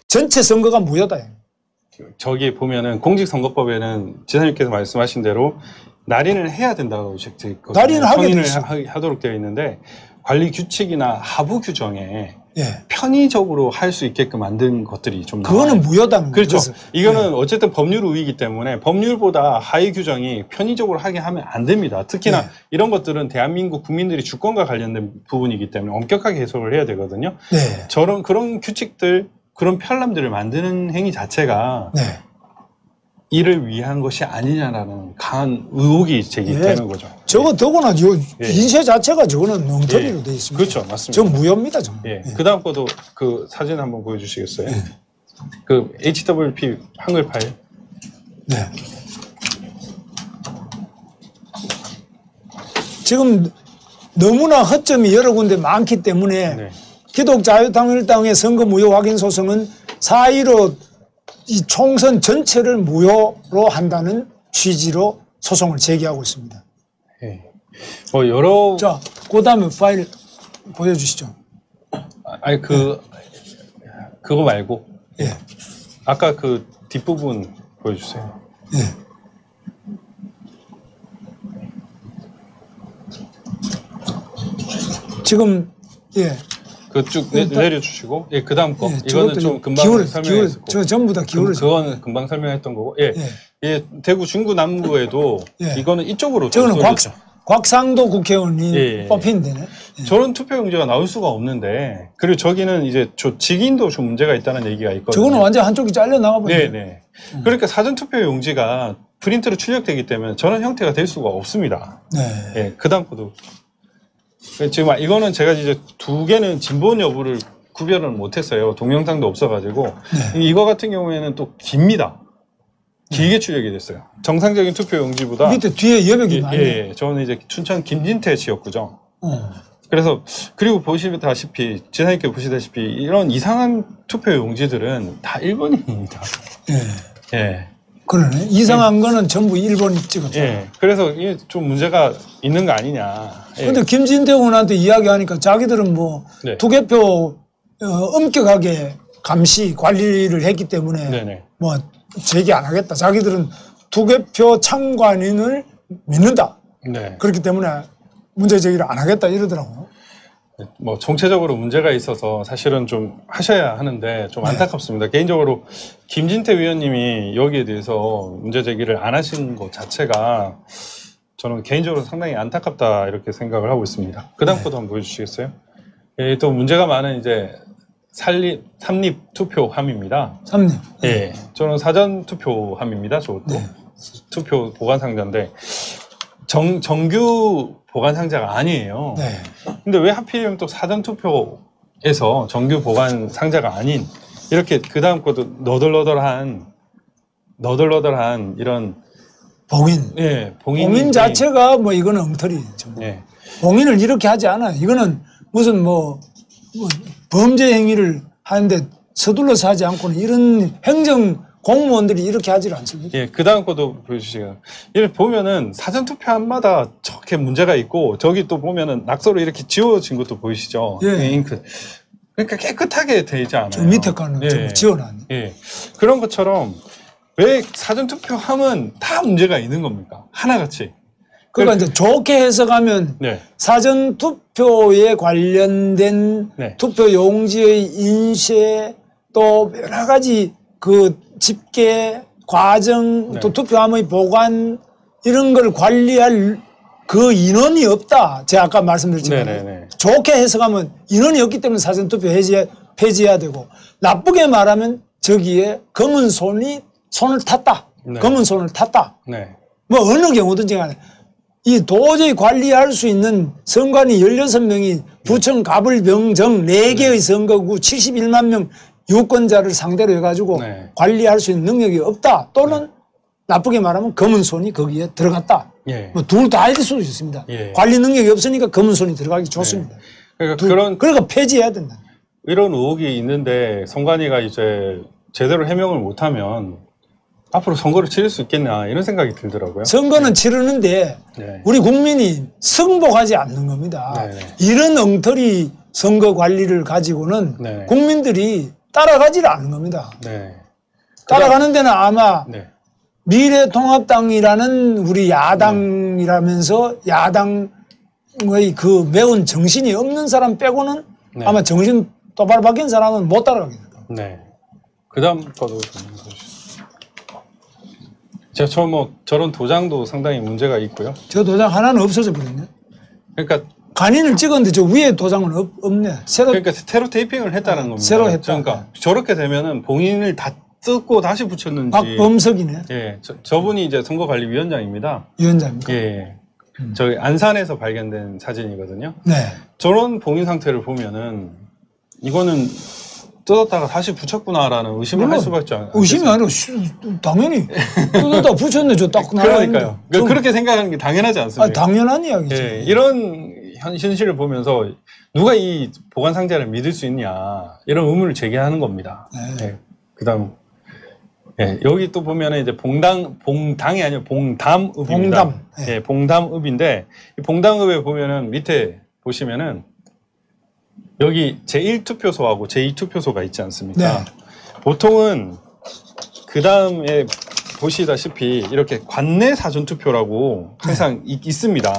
전체 선거가 무효다. 저기 보면은 공직선거법에는 지사님께서 말씀하신 대로 날인을 해야 된다고 되어 있거든요. 날인을 하도록 되어 있는데 관리 규칙이나 하부 규정에 편의적으로 할 수 있게끔 만든 것들이 좀 그거는 무효다. 그렇죠. 이거는 어쨌든 법률 우위이기 때문에 법률보다 하위 규정이 편의적으로 하게 하면 안 됩니다. 특히나 이런 것들은 대한민국 국민들이 주권과 관련된 부분이기 때문에 엄격하게 해석을 해야 되거든요. 그런 규칙들 그런 편람들을 만드는 행위 자체가 이를 위한 것이 아니냐라는 강한 의혹이 제기되는 거죠. 저거 더구나 인쇄 자체가 저거는 엉터리로 돼 있습니다. 그렇죠, 맞습니다. 저 무효입니다, 정말. 그 다음 것도 그 사진 한번 보여주시겠어요? 그 HWP 한글 파일. 지금 너무나 허점이 여러 군데 많기 때문에 기독자유통일당의 선거 무효 확인 소송은 4.15 이 총선 전체를 무효로 한다는 취지로 소송을 제기하고 있습니다. 자, 그 다음에 파일 보여주시죠. 아니 그거 말고 아까 그 뒷부분 보여주세요. 지금 그 쭉 내려주시고 그 다음 거 이거는 좀 금방 설명했고 저 전부 다 기울어. 그거는 금방 설명했던 거고 대구 중구 남구에도 이거는 이쪽으로 저거는 곽상도 국회의원이 뽑힌 데네. 저런 투표용지가 나올 수가 없는데 그리고 저기는 이제 저 직인도 좀 문제가 있다는 얘기가 있거든요. 저거는 완전 한쪽이 잘려 나가 버리네. 그러니까 사전 투표용지가 프린트로 출력되기 때문에 저런 형태가 될 수가 없습니다. 그 다음 것도 지금 이거는 제가 이제 두 개는 진본 여부를 구별을 못했어요. 동영상도 없어가지고 이거 같은 경우에는 또 깁니다. 길게 출력이 됐어요. 정상적인 투표 용지보다 밑에 뒤에 여백이 많네. 예. 저는 이제 춘천 김진태 지역구죠. 그래서 그리고 보시다시피 지사님께 보시다시피 이런 이상한 투표 용지들은 다 1번입니다. 예. 예. 그러네. 이상한 거는 전부 1번 찍었죠. 예. 그래서 이게 좀 문제가 있는 거 아니냐. 예. 근데 김진태 의원한테 이야기하니까 자기들은 뭐 네. 투개표 엄격하게 감시 관리를 했기 때문에 네네. 뭐 제기 안 하겠다. 자기들은 투개표 참관인을 믿는다. 네. 그렇기 때문에 문제 제기를 안 하겠다 이러더라고요. 뭐 정체적으로 문제가 있어서 사실은 좀 하셔야 하는데 좀 안타깝습니다. 개인적으로 김진태 위원님이 여기에 대해서 문제 제기를 안 하신 것 자체가 저는 개인적으로 상당히 안타깝다 이렇게 생각을 하고 있습니다. 그 다음 것도 한번 보여주시겠어요? 예, 또 문제가 많은 이제 삼립 투표함입니다. 삼립. 예, 저는 사전 투표함입니다. 저것도 네. 투표 보관 상자인데 정규 보관 상자가 아니에요. 네. 근데 왜 하필이면 또 사전 투표에서 정규 보관 상자가 아닌 이렇게 그 다음 것도 너덜너덜한 이런 봉인. 예, 봉인 자체가 뭐 이거는 엉터리죠. 예. 봉인을 이렇게 하지 않아요. 이거는 무슨 뭐 범죄 행위를 하는데 서둘러서 하지 않고는 이런 행정 공무원들이 이렇게 하지를 않습니다. 예, 그 다음 것도 보여주시고요. 이렇게 보면은 사전 투표함마다 저렇게 문제가 있고 저기 또 보면은 낙서로 이렇게 지워진 것도 보이시죠? 예. 잉크. 그러니까 깨끗하게 되지 않아요. 저 밑에 거는 좀 지워놨네. 예. 그런 것처럼 왜 사전 투표함은 다 문제가 있는 겁니까? 하나같이. 그러니까 이제 좋게 해석하면 네. 사전 투표에 관련된 네. 투표 용지의 인쇄 또 여러 가지 그 집계 과정 또 투표함의 보관 이런 걸 관리할 그 인원이 없다. 제가 아까 말씀드렸지만 네네네. 좋게 해석하면 인원이 없기 때문에 사전 투표 폐지해야 되고 나쁘게 말하면 저기에 검은 손이 손을 탔다. 네. 검은 손을 탔다. 네. 뭐 어느 경우든지 간에 이 도저히 관리할 수 있는 선관위 16명이 부천 가불병정 4개의 선거구 71만 명 유권자를 상대로 해가지고 관리할 수 있는 능력이 없다. 또는 나쁘게 말하면 검은 손이 거기에 들어갔다. 뭐 둘 다 할 수도 있습니다. 관리 능력이 없으니까 검은 손이 들어가기 좋습니다. 그러니까 폐지해야 된다. 이런 의혹이 있는데 선관위가 이제 제대로 해명을 못하면 앞으로 선거를 치를 수 있겠나 이런 생각이 들더라고요. 선거는 치르는데 우리 국민이 승복하지 않는 겁니다. 이런 엉터리 선거 관리를 가지고는 국민들이 따라가지를 않는 겁니다. 따라가는 데는 아마 미래통합당이라는 우리 야당이라면서 야당의 그 매운 정신이 없는 사람 빼고는 아마 정신 똑바로 바뀐 사람은 못 따라가겠다. 네. 그 다음 거도 좀 보여주세요. 제가 저런 도장도 상당히 문제가 있고요. 저 도장 하나는 없어져 버렸네. 그러니까 간인을 찍었는데 저 위에 도장은 없네. 그러니까 새로 테이핑을 했다는 겁니다. 새로 했다. 그러니까 저렇게 되면은 봉인을 다 뜯고 다시 붙였는지. 박범석이네. 예, 저분이 이제 선거관리위원장입니다. 위원장입니까? 예. 저희 안산에서 발견된 사진이거든요. 네. 저런 봉인 상태를 보면은 이거는 뜯었다가 다시 붙였구나라는 의심을 할 수밖에 없어요. 의심이 아니라 당연히 뜯었다 붙였네. 저 딱 나왔는데. 그러니까요. 그렇게 생각하는 게 당연하지 않습니까? 당연한 이야기죠. 예, 이런 현실을 보면서 누가 이 보관 상자를 믿을 수 있냐 이런 의문을 제기하는 겁니다. 예, 그다음 여기 또 보면은 이제 봉당이 아니고 봉담읍입니다. 봉담. 예, 봉담읍인데 이 봉담읍에 보면은 밑에 보시면은 여기 제1투표소하고 제2투표소가 있지 않습니까? 보통은 그 다음에 보시다시피 이렇게 관내 사전투표라고 항상 있습니다.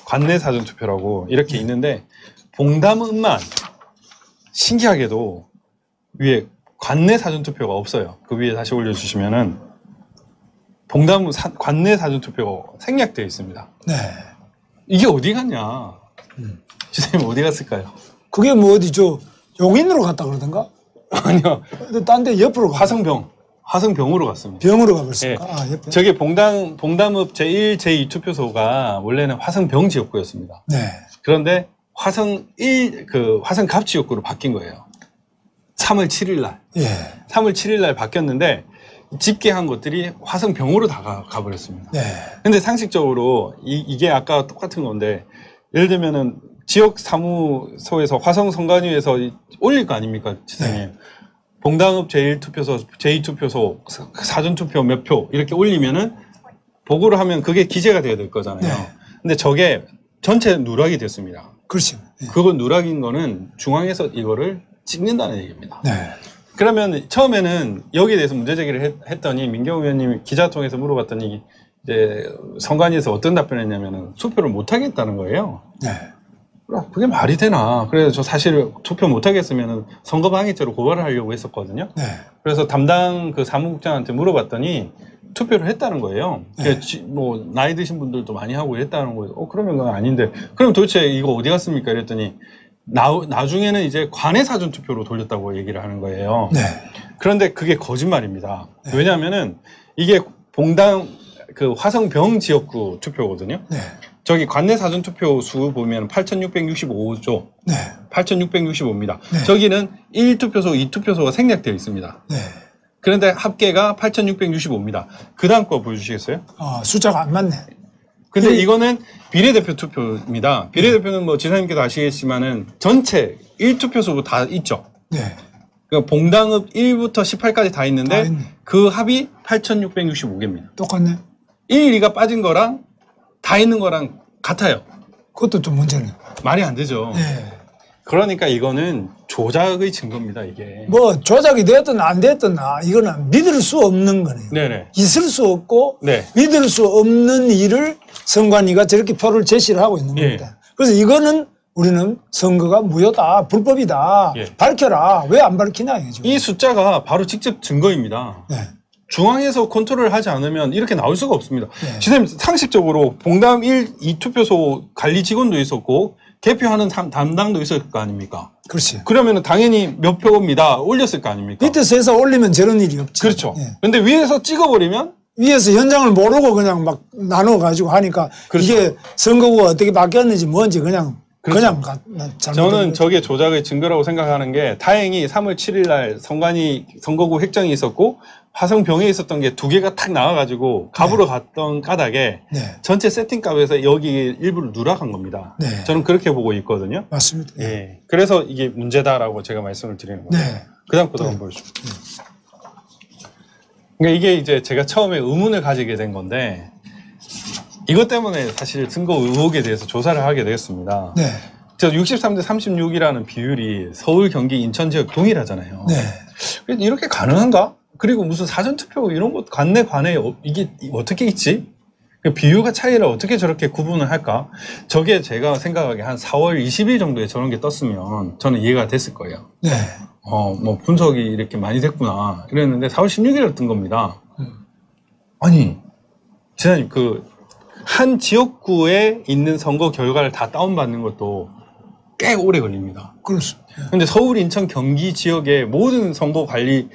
관내 사전투표라고 이렇게 있는데 봉담읍만 신기하게도 위에 관내 사전투표가 없어요. 그 위에 다시 올려주시면은 봉담읍 관내 사전투표가 생략되어 있습니다. 이게 어디 갔냐? 지사님 어디 갔을까요? 그게 뭐 어디 용인으로 갔다 그러던가? 아니요. 딴 데 옆으로 가. 화성병으로 갔습니다. 병으로 가버렸을까? 예. 옆에. 저게 봉담읍 제1, 제2 투표소가 원래는 화성병 지역구였습니다. 그런데 화성 갑 지역구로 바뀐 거예요. 3월 7일 날. 3월 7일 날 바뀌었는데 집계한 것들이 화성병으로 다 가버렸습니다. 네. 근데 상식적으로 이게 아까 똑같은 건데 예를 들면은 지역 사무소에서 화성 선관위에서 올릴 거 아닙니까, 지사님? 네. 봉당읍 제1투표소, 제2투표소, 사전투표 몇 표 이렇게 올리면은 보고를 하면 그게 기재가 돼야 될 거잖아요. 네. 근데 저게 전체 누락이 됐습니다. 그렇죠. 네. 그거 누락인 거는 중앙에서 이거를 찍는다는 얘기입니다. 네. 그러면 처음에는 여기에 대해서 문제 제기를 했더니 민경우 의원님이 기자 통해서 물어봤더니 이제 선관위에서 어떤 답변을 했냐면은 투표를 못 하겠다는 거예요. 네. 그게 말이 되나. 그래서 저 사실 투표 못 하겠으면은 선거방해죄로 고발을 하려고 했었거든요. 네. 그래서 담당 그 사무국장한테 물어봤더니 투표를 했다는 거예요. 네. 뭐 나이 드신 분들도 많이 하고 했다는 거예요. 그러면 그건 아닌데 그럼 도대체 이거 어디 갔습니까? 이랬더니 나중에는 이제 관내 사전 투표로 돌렸다고 얘기를 하는 거예요. 네. 그런데 그게 거짓말입니다. 네. 왜냐하면은 이게 봉당 그 화성병 지역구 투표거든요. 네. 저기 관내 사전 투표 수 보면 8,665조. 네. 8,665입니다. 네. 저기는 1투표소, 2투표소가 생략되어 있습니다. 네. 그런데 합계가 8,665입니다. 그 다음 거 보여주시겠어요? 숫자가 안 맞네. 근데 이거는 비례대표 투표입니다. 비례대표는 뭐 지사님께도 아시겠지만은 전체 1투표소 다 있죠. 네. 그러니까 봉당읍 1부터 18까지 다 있는데 다 있네. 그 합이 8,665개입니다. 똑같네. 1, 2가 빠진 거랑 다 있는 거랑 같아요. 그것도 좀 문제네. 말이 안 되죠. 네. 그러니까 이거는 조작의 증거입니다, 이게. 뭐 조작이 되었든 안 되었든 이거는 믿을 수 없는 거네요. 네네. 있을 수 없고 네. 믿을 수 없는 일을 선관위가 저렇게 표를 제시를 하고 있는 예. 겁니다. 그래서 이거는 우리는 선거가 무효다, 불법이다, 예. 밝혀라. 왜 안 밝히냐 이거죠. 이 숫자가 바로 직접 증거입니다. 네. 중앙에서 컨트롤을 하지 않으면 이렇게 나올 수가 없습니다. 네. 지사님 상식적으로 봉담 1, 2투표소 관리 직원도 있었고 개표하는 담당도 있을 거 아닙니까? 그렇지. 그러면 당연히 몇 표입니다. 올렸을 거 아닙니까? 밑에서 해서 올리면 저런 일이 없지. 그렇죠. 예. 근데 위에서 찍어버리면 위에서 현장을 모르고 그냥 막 나눠가지고 하니까 그렇죠. 이게 선거구가 어떻게 바뀌었는지 뭔지 그냥 그렇죠. 잘못된 저는 저게 조작의 증거라고 생각하는 게 다행히 3월 7일 날 선거구 획정이 있었고 화성병에 있었던 게 두 개가 탁 나와가지고 갑으로 갔던 까닭에 네. 전체 세팅값에서 여기 일부를 누락한 겁니다. 네. 저는 그렇게 보고 있거든요. 맞습니다. 예. 그래서 이게 문제다라고 제가 말씀을 드리는 거예요. 네. 그 다음 것도 한번 보여주죠. 그러니까 이게 이제 제가 처음에 의문을 가지게 된 건데 이것 때문에 사실 증거 의혹에 대해서 조사를 하게 되었습니다. 네. 저 63대 36이라는 비율이 서울, 경기, 인천 지역 동일하잖아요. 네. 이렇게 가능한가? 그리고 무슨 사전투표 이런 것 관내 이게 어떻게 있지? 비율과 차이를 어떻게 저렇게 구분을 할까? 저게 제가 생각하기에 한 4월 20일 정도에 저런 게 떴으면 저는 이해가 됐을 거예요. 네. 뭐 분석이 이렇게 많이 됐구나. 이랬는데 4월 16일에 뜬 겁니다. 아니, 지사님 한 지역구에 있는 선거 결과를 다 다운받는 것도 꽤 오래 걸립니다. 그렇습니다. 근데 서울, 인천, 경기 지역의 모든 선거 관리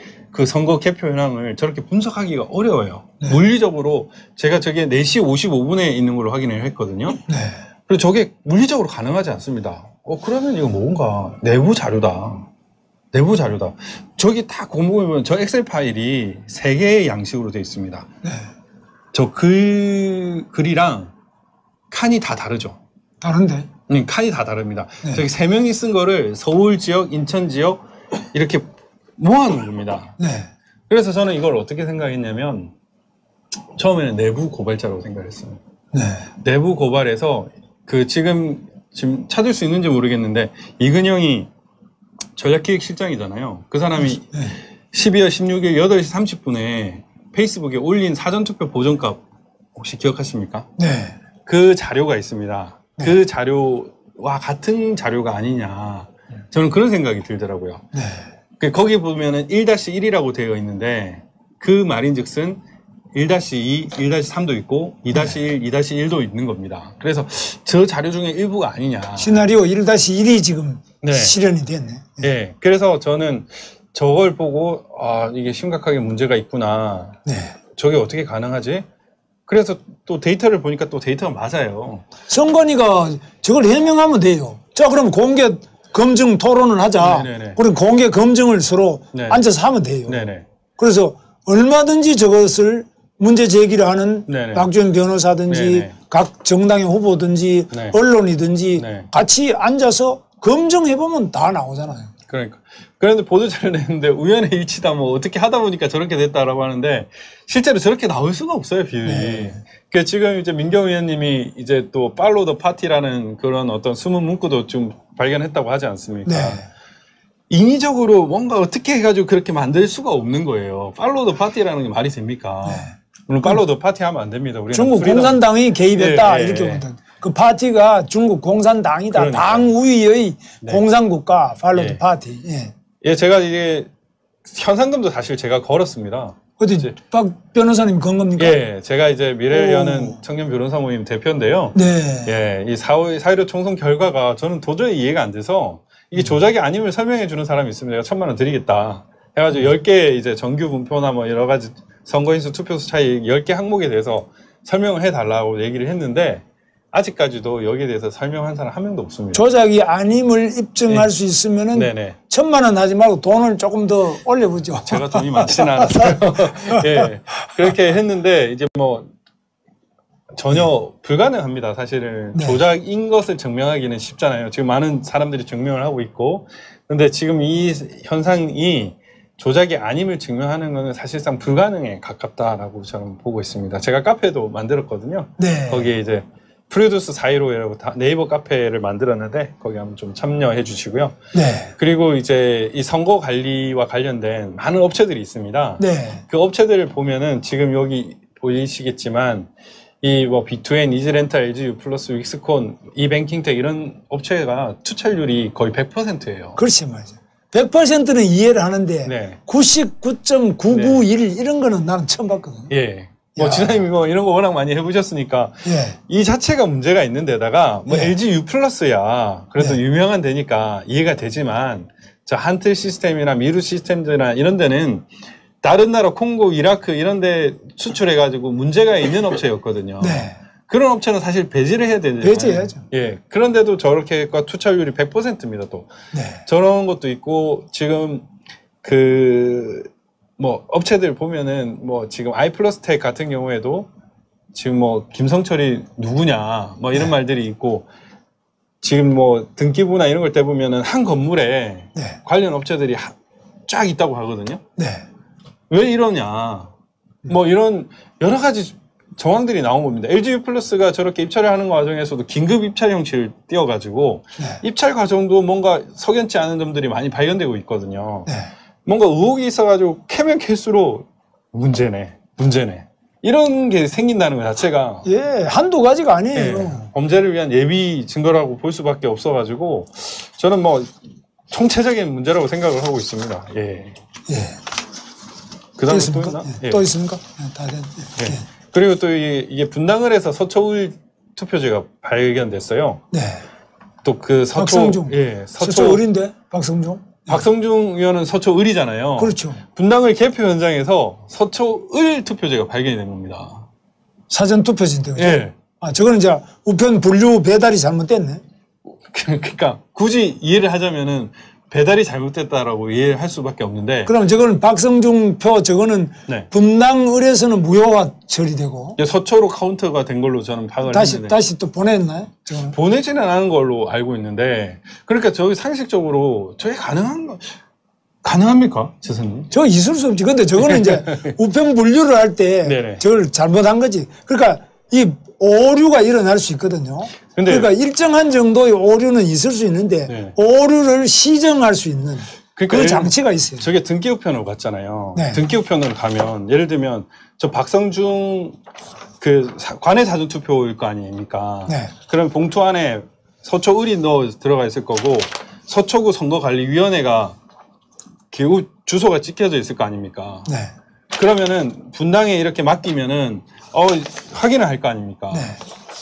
선거 개표 현황을 저렇게 분석하기가 어려워요. 네. 물리적으로 제가 저게 4시 55분에 있는 걸로 확인을 했거든요. 네. 그리고 저게 물리적으로 가능하지 않습니다. 그러면 이거 뭔가 내부 자료다. 내부 자료다. 저기 다 공부해보면 저 엑셀 파일이 3개의 양식으로 되어 있습니다. 네. 저 글이랑 칸이 다 다르죠. 다른데? 칸이 다 다릅니다. 네. 저기 3명이 쓴 거를 서울 지역, 인천 지역 이렇게 모아놓은 겁니다. 네. 그래서 저는 이걸 어떻게 생각했냐면 처음에는 내부 고발자라고 생각했어요. 네. 내부 고발에서 지금 찾을 수 있는지 모르겠는데 이근영이 전략기획실장이잖아요. 그 사람이 네. 12월 16일 8시 30분에 페이스북에 올린 사전투표 보정값 혹시 기억하십니까? 네. 그 자료가 있습니다. 네. 그 자료와 같은 자료가 아니냐. 저는 그런 생각이 들더라고요. 네. 거기 보면은 1-1이라고 되어 있는데 그 말인즉슨 1-2, 1-3도 있고 2-1, 2-1도 있는 겁니다. 그래서 저 자료 중에 일부가 아니냐. 시나리오 1-1이 지금 네. 실현이 됐네. 네. 그래서 저는 저걸 보고 이게 심각하게 문제가 있구나. 네. 저게 어떻게 가능하지? 그래서 또 데이터를 보니까 또 데이터가 맞아요. 선관위가 저걸 해명하면 돼요. 자, 그럼 공개 검증 토론을 하자. 네네네. 그럼 공개 검증을 서로 네. 앉아서 하면 돼요. 네네. 그래서 얼마든지 저것을 문제 제기를 하는 네네. 박주현 변호사든지 네네. 각 정당의 후보든지 네. 언론이든지 네. 같이 앉아서 검증해보면 다 나오잖아요. 그러니까. 그런데 보도자료 냈는데 우연의 일치다 뭐 어떻게 하다 보니까 저렇게 됐다라고 하는데 실제로 저렇게 나올 수가 없어요, 비율이. 네. 그 지금 이제 민경 의원님이 이제 또 팔로우 더 파티라는 그런 어떤 숨은 문구도 좀 발견했다고 하지 않습니까? 네. 인위적으로 뭔가 어떻게 해가지고 그렇게 만들 수가 없는 거예요. 팔로우 더 파티라는 게 말이 됩니까? 네. 물론 팔로우 더 파티 하면 안 됩니다. 우리는 중국 프리덤. 공산당이 개입했다 네, 이렇게 네. 보면 그 파티가 중국 공산당이다. 그러니까요. 당 우위의 네. 공산국가 팔로우 더 네. 파티. 예. 예, 제가 이게 현상금도 사실 제가 걸었습니다. 어디 박 변호사님 건 겁니까? 예, 제가 이제 미래를 오. 여는 청년 변호사 모임 대표인데요. 네. 예, 이 4.15 총선 결과가 저는 도저히 이해가 안 돼서 이게 조작이 아님을 설명해 주는 사람이 있으면 내가 1,000만 원 드리겠다. 해가지고 10개 이제 정규 분표나 뭐 여러 가지 선거인수 투표수 차이 10개 항목에 대해서 설명을 해 달라고 얘기를 했는데 아직까지도 여기에 대해서 설명한 사람 한 명도 없습니다. 조작이 아님을 입증할 수 있으면은 네네. 1,000만 원 하지 말고 돈을 조금 더 올려보죠. 제가 돈이 많지는 않았어요. 예. 그렇게 했는데 이제 뭐 전혀 불가능합니다. 사실은 네. 조작인 것을 증명하기는 쉽잖아요. 지금 많은 사람들이 증명을 하고 있고, 근데 지금 이 현상이 조작이 아님을 증명하는 것은 사실상 불가능에 가깝다라고 저는 보고 있습니다. 제가 카페도 만들었거든요. 네. 거기에 이제 프로듀스 415라고 네이버 카페를 만들었는데 거기 한번 좀 참여해 주시고요. 네. 그리고 이제 이 선거 관리와 관련된 많은 업체들이 있습니다. 네. 그 업체들을 보면은 지금 여기 보이시겠지만 이 뭐 B2N, 이지렌탈, LGU 플러스, 윅스콘, 이뱅킹텍 이런 업체가 투철률이 거의 100%예요. 그렇지 말이죠. 100%는 이해를 하는데 네. 99.991 이런 거는 나는 처음 봤거든요. 예. 뭐 야. 지사님이 뭐 이런 거 워낙 많이 해보셨으니까 예. 이 자체가 문제가 있는 데다가 뭐 네. LGU 플러스야 그래도 네. 유명한 데니까 이해가 되지만 저 한틀 시스템이나 미루 시스템들이나 이런 데는 다른 나라 콩고, 이라크 이런 데 수출해가지고 문제가 있는 업체였거든요. 네. 그런 업체는 사실 배제를 해야 되잖아요. 배제해야죠. 예. 그런데도 저렇게 투자율이 100%입니다, 또. 네. 저런 것도 있고, 지금 뭐 업체들 보면은 뭐 지금 아이플러스텍 같은 경우에도 지금 뭐 김성철이 누구냐 뭐 이런 네. 말들이 있고 지금 뭐 등기부나 이런 걸 때 보면은 한 건물에 네. 관련 업체들이 쫙 있다고 하거든요. 네. 왜 이러냐. 뭐 이런 여러 가지 정황들이 나온 겁니다. LGU 플러스가 저렇게 입찰을 하는 과정에서도 긴급 입찰 형식을 띄워가지고 네. 입찰 과정도 뭔가 석연치 않은 점들이 많이 발견되고 있거든요. 네. 뭔가 의혹이 있어가지고 캐면 캘수록 문제네. 이런 게 생긴다는 것 자체가 예, 한두 가지가 아니에요. 예, 범죄를 위한 예비 증거라고 볼 수밖에 없어가지고 저는 뭐 총체적인 문제라고 생각을 하고 있습니다. 예. 예. 그 다음에 또 있나? 예. 예. 또 있습니까? 예, 다 됐네. 예. 그리고 또 이게 분당을 해서 서초울 투표지가 발견됐어요. 네. 또 그 박성중. 예, 서초을인데 박성중. 박성중 의원은 서초을이잖아요. 그렇죠. 분당을 개표 현장에서 서초을 투표지가 발견이 된 겁니다. 사전 투표지인데. 그죠? 예. 아, 저거는 이제 우편 분류 배달이 잘못됐네. 그러니까 굳이 이해를 하자면은 배달이 잘못됐다라고 이해할 수밖에 없는데 그럼 저거는 박성중 표 저거는 네. 분당을에서는 무효화 처리되고 서초로 카운터가 된 걸로 저는 파악을 했는데 다시 또 보냈나요? 저거는? 보내지는 않은 걸로 알고 있는데 그러니까 저기 상식적으로 저게 가능합니까, 재선님? 저 있을 수 없지. 근데 저거는 이제 우편 분류를 할 때 네네. 저걸 잘못한 거지. 그러니까 이 오류가 일어날 수 있거든요. 근데 그러니까 일정한 정도의 오류는 있을 수 있는데 네. 오류를 시정할 수 있는 그러니까 그 장치가 있어요. 저게 등기우편으로 갔잖아요. 네. 등기우편으로 가면 예를 들면 저 박성중 관내 사전투표일 거 아닙니까? 네. 그럼 봉투 안에 서초을이 들어가 있을 거고 서초구 선거관리위원회가 주소가 찍혀져 있을 거 아닙니까? 네. 그러면은 분당에 이렇게 맡기면은 확인을 할 거 아닙니까? 네.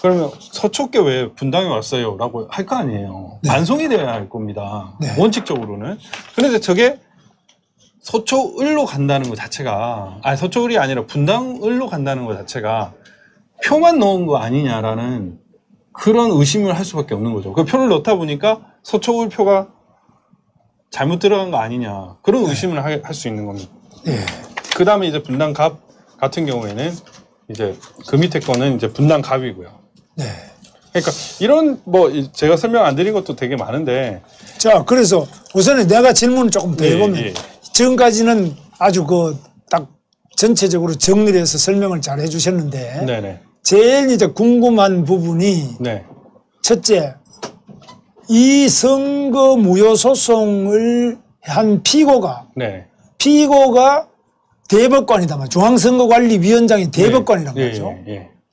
그러면 서초께 왜 분당에 왔어요? 라고 할 거 아니에요. 네. 반송이 돼야 할 겁니다. 네. 원칙적으로는. 그런데 저게 서초을로 간다는 것 자체가 서초을이 아니라 분당을로 간다는 것 자체가 표만 넣은 거 아니냐라는 그런 의심을 할 수밖에 없는 거죠. 그 표를 넣다 보니까 서초을 표가 잘못 들어간 거 아니냐 그런 의심을 할 수 있는 겁니다. 예. 그 다음에 이제 분당갑 같은 경우에는 이제 그 밑에 거는 이제 분당갑이고요. 네. 그러니까 이런 뭐 제가 설명 안 드린 것도 되게 많은데. 자, 그래서 우선은 내가 질문을 조금 더 해보면 예. 지금까지는 아주 딱 전체적으로 정리를 해서 설명을 잘 해주셨는데 네네. 제일 이제 궁금한 부분이 네. 첫째, 이 선거 무효 소송을 한 피고가 대법관이다 말이죠. 중앙선거관리위원장이 대법관이란 말이죠.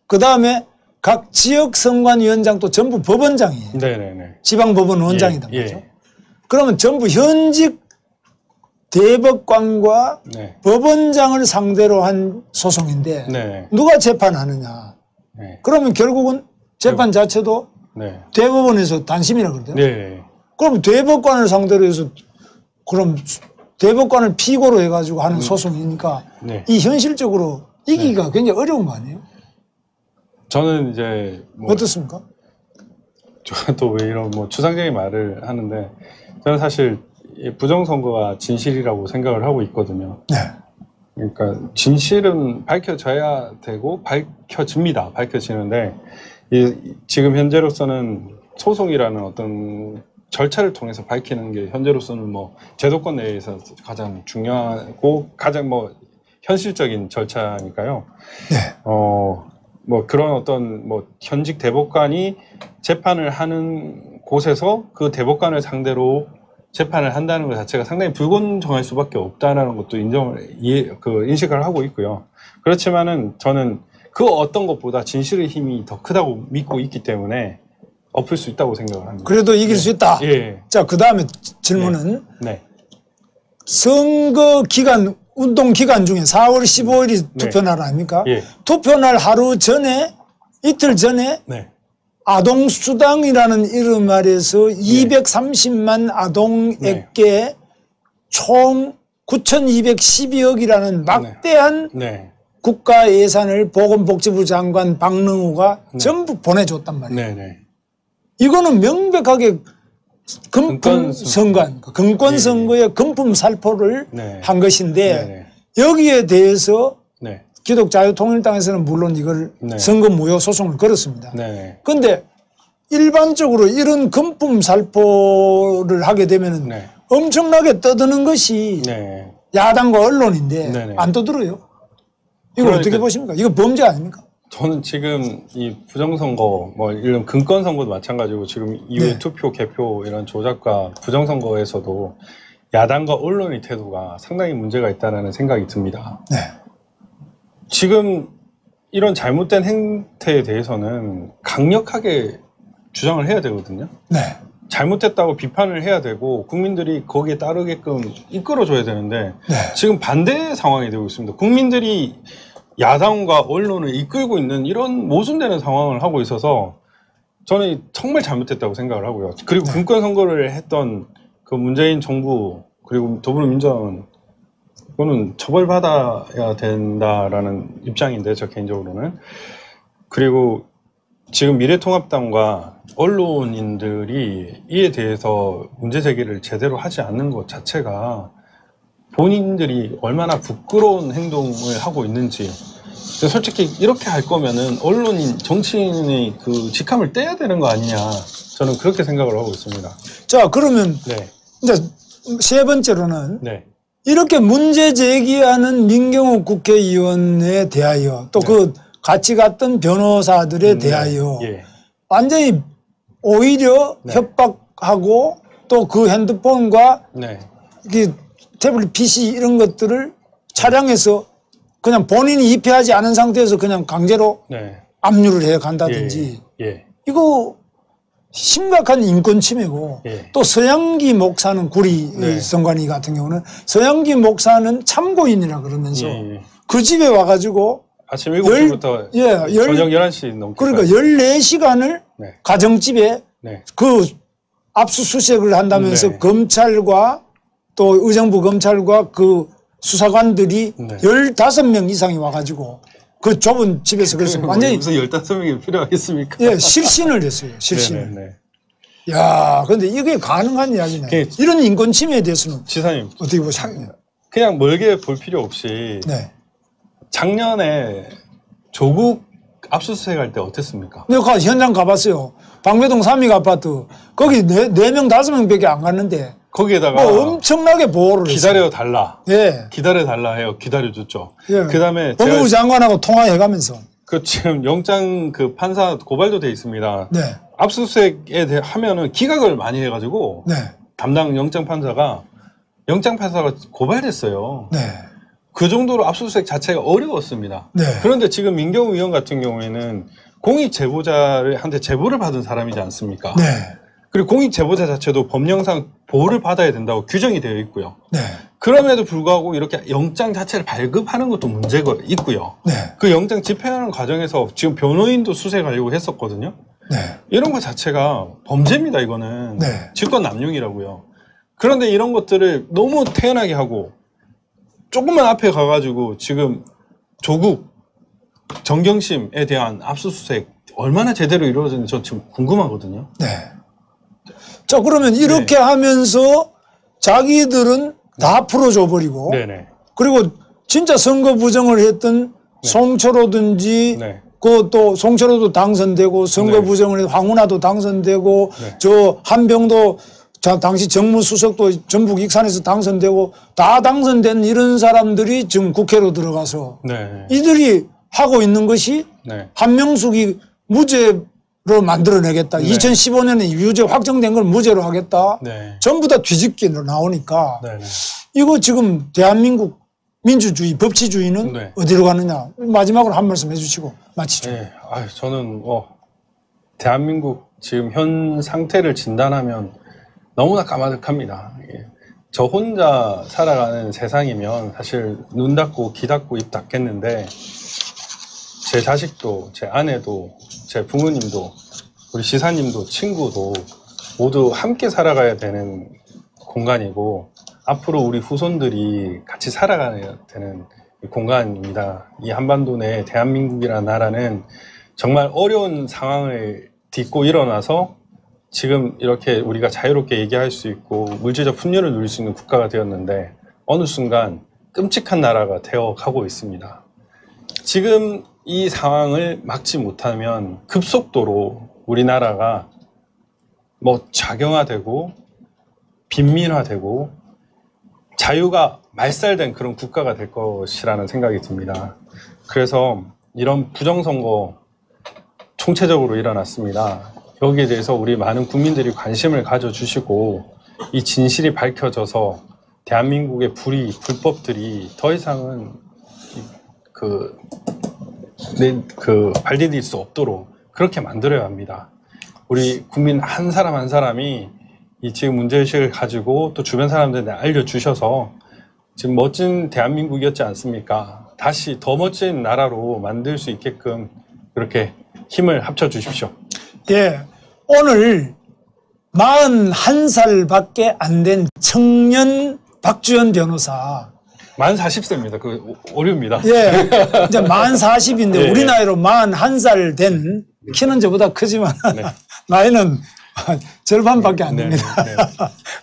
그 다음에 각 지역 선관위원장도 전부 법원장이에요. 네네네. 지방법원 원장이다 말이죠. 그러면 전부 현직 대법관과 법원장을 상대로 한 소송인데 누가 재판하느냐. 그러면 결국은 재판 자체도 대법원에서 단심이라 그러대요. 그럼 대법관을 상대로 해서 그럼 대법관을 피고로 해가지고 하는 소송이니까 이 현실적으로 이기기가 굉장히 어려운 거 아니에요? 저는 이제 어떻습니까? 또 왜 이런 추상적인 말을 하는데 저는 사실 부정선거가 진실이라고 생각을 하고 있거든요. 그러니까 진실은 밝혀져야 되고 밝혀집니다. 밝혀지는데 지금 현재로서는 소송이라는 어떤 절차를 통해서 밝히는 게 현재로서는 제도권 내에서 가장 중요하고 가장 현실적인 절차니까요. 그런 어떤 현직 대법관이 재판을 하는 곳에서 그 대법관을 상대로 재판을 한다는 것 자체가 상당히 불공정할 수밖에 없다는 것도 인식을 하고 있고요. 그렇지만은 저는 그 어떤 것보다 진실의 힘이 더 크다고 믿고 있기 때문에 엎을 수 있다고 생각을 합니다. 그래도 이길 수 있다. 자, 그 다음에 질문은 선거 기간, 운동 기간 중에 4월 15일이 투표날 아닙니까? 투표날 하루 전에, 이틀 전에 아동수당이라는 이름 아래서 230만 아동에게 총 9,212억이라는 막대한 국가 예산을 보건복지부 장관 박능우가 전부 보내줬단 말이에요. 이거는 명백하게 금권선거의 금품살포를 한 것인데 여기에 대해서 기독자유통일당에서는 물론 이걸 선거 무효 소송을 걸었습니다. 그런데 일반적으로 이런 금품살포를 하게 되면 엄청나게 떠드는 것이 야당과 언론인데 안 떠들어요. 이걸 어떻게 보십니까? 이거 범죄 아닙니까? 저는 지금 이 부정선거, 이런 금권선거도 마찬가지고 지금 이후에 투표, 개표 이런 조작과 부정선거에서도 야당과 언론의 태도가 상당히 문제가 있다는 생각이 듭니다. 지금 이런 잘못된 행태에 대해서는 강력하게 주장을 해야 되거든요. 잘못했다고 비판을 해야 되고 국민들이 거기에 따르게끔 이끌어줘야 되는데 지금 반대 상황이 되고 있습니다. 국민들이 야당과 언론을 이끌고 있는 이런 모순되는 상황을 하고 있어서 저는 정말 잘못했다고 생각을 하고요. 그리고 금권선거를 했던 그 문재인 정부 그리고 더불어민주당은 이거는 처벌받아야 된다라는 입장인데 저 개인적으로는. 그리고 지금 미래통합당과 언론인들이 이에 대해서 문제 제기를 제대로 하지 않는 것 자체가 본인들이 얼마나 부끄러운 행동을 하고 있는지. 솔직히 이렇게 할 거면은 언론인, 정치인의 그 직함을 떼야 되는 거 아니냐. 저는 그렇게 생각을 하고 있습니다. 자, 그러면 이제 세 번째로는 이렇게 문제 제기하는 민경욱 국회의원에 대하여 또 그 같이 갔던 변호사들에 대하여 완전히 오히려 협박하고 또 그 핸드폰과 태블릿 PC 이런 것들을 차량에서 그냥 본인이 입회하지 않은 상태에서 그냥 강제로 압류를 해 간다든지 이거 심각한 인권 침해고 또 서양기 목사는 구리 선관위 같은 경우는 서양기 목사는 참고인이라 그러면서 그 집에 와가지고 아침 7시부터 저녁 11시 넘게 그러니까 14시간을 가정집에 그 압수수색을 한다면서 검찰과 또 의정부 검찰과 그 수사관들이 15명 이상이 와가지고 그 좁은 집에서 그래서 완전히 무슨 15명이 필요하겠습니까? 실신을 했어요. 실신을. 야, 근데 이게 가능한 이야기냐? 이런 인권 침해에 대해서는 지사님 어떻게 보십니까? 그냥 멀게 볼 필요 없이 네. 작년에 조국 압수수색 할 때 어땠습니까? 내가 현장 가봤어요. 방배동 삼익 아파트 거기 4명 5명밖에 안 갔는데 거기에다가 뭐 엄청나게 보호를 기다려 달라. 예. 기다려 달라 해요. 기다려줬죠. 예. 그다음에 법무부 장관하고 통화해가면서 그 지금 영장 그 판사 고발도 돼 있습니다. 네. 압수수색에 하면은 기각을 많이 해가지고 네. 담당 영장 판사가 고발됐어요. 네. 그 정도로 압수수색 자체가 어려웠습니다. 네. 그런데 지금 민경우 의원 같은 경우에는 공익 제보자한테 제보를 받은 사람이지 않습니까? 네. 그리고 공익 제보자 자체도 법령상 보호를 받아야 된다고 규정이 되어 있고요. 네. 그럼에도 불구하고 이렇게 영장 자체를 발급하는 것도 문제가 있고요. 네. 그 영장 집행하는 과정에서 지금 변호인도 수색하려고 했었거든요. 네. 이런 것 자체가 범죄입니다, 이거는. 네. 직권 남용이라고요. 그런데 이런 것들을 너무 태연하게 하고 조금만 앞에 가가지고 지금 조국, 정경심에 대한 압수수색 얼마나 제대로 이루어졌는지 저 지금 궁금하거든요. 네. 자, 그러면 이렇게 하면서 자기들은 다 풀어줘 버리고 네네. 그리고 진짜 선거 부정을 했던 송철호든지 네. 그 또 송철호도 당선되고 선거 부정을 해서 황운하도 당선되고 저 한병도 당시 정무수석도 전북 익산에서 당선되고 다 당선된 이런 사람들이 지금 국회로 들어가서 이들이 하고 있는 것이 한명숙이 무죄로 만들어내겠다. 2015년에 유죄 확정된 걸 무죄로 하겠다. 전부 다 뒤집기로 나오니까 이거 지금 대한민국 민주주의, 법치주의는 어디로 가느냐. 마지막으로 한 말씀 해주시고 마치죠. 네. 저는 대한민국 지금 현 상태를 진단하면 너무나 까마득합니다. 저 혼자 살아가는 세상이면 사실 눈 닫고 귀 닫고 입 닫겠는데 제 자식도 제 아내도 제 부모님도 우리 지사님도 친구도 모두 함께 살아가야 되는 공간이고 앞으로 우리 후손들이 같이 살아가야 되는 공간입니다. 이 한반도 내 대한민국이라는 나라는 정말 어려운 상황을 딛고 일어나서 지금 이렇게 우리가 자유롭게 얘기할 수 있고 물질적 풍요를 누릴 수 있는 국가가 되었는데 어느 순간 끔찍한 나라가 되어가고 있습니다. 지금 이 상황을 막지 못하면 급속도로 우리나라가 좌경화되고 빈민화되고 자유가 말살된 그런 국가가 될 것이라는 생각이 듭니다. 그래서 이런 부정선거 총체적으로 일어났습니다. 여기에 대해서 우리 많은 국민들이 관심을 가져주시고 이 진실이 밝혀져서 대한민국의 불법들이 더 이상은 발 디딜 수 없도록 그렇게 만들어야 합니다. 우리 국민 한 사람 한 사람이 이 지금 문제의식을 가지고 또 주변 사람들한테 알려주셔서 지금 멋진 대한민국이었지 않습니까? 다시 더 멋진 나라로 만들 수 있게끔 그렇게 힘을 합쳐주십시오. 예, 오늘 41살밖에 안 된 청년 박주현 변호사. 만 40세입니다. 그 오류입니다. 예, 이제 만 40인데 우리 나이로 41살 된 키는 저보다 크지만 나이는 절반밖에 안 됩니다.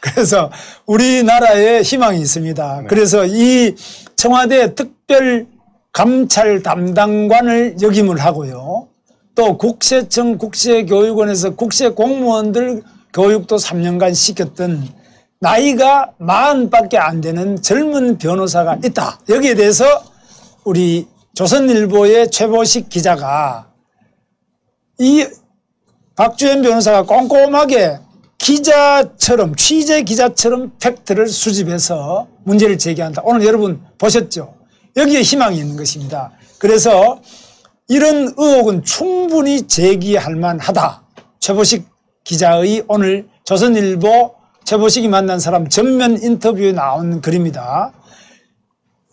그래서 우리나라에 희망이 있습니다. 그래서 이 청와대 특별 감찰 담당관을 역임을 하고요. 또 국세청 국세교육원에서 국세공무원들 교육도 3년간 시켰던 나이가 40밖에 안 되는 젊은 변호사가 있다. 여기에 대해서 우리 조선일보의 최보식 기자가 이 박주현 변호사가 꼼꼼하게 기자처럼 취재 기자처럼 팩트를 수집해서 문제를 제기한다. 오늘 여러분 보셨죠? 여기에 희망이 있는 것입니다. 그래서 이런 의혹은 충분히 제기할 만하다. 최보식 기자의 오늘 조선일보 최보식이 만난 사람 전면 인터뷰에 나온 글입니다.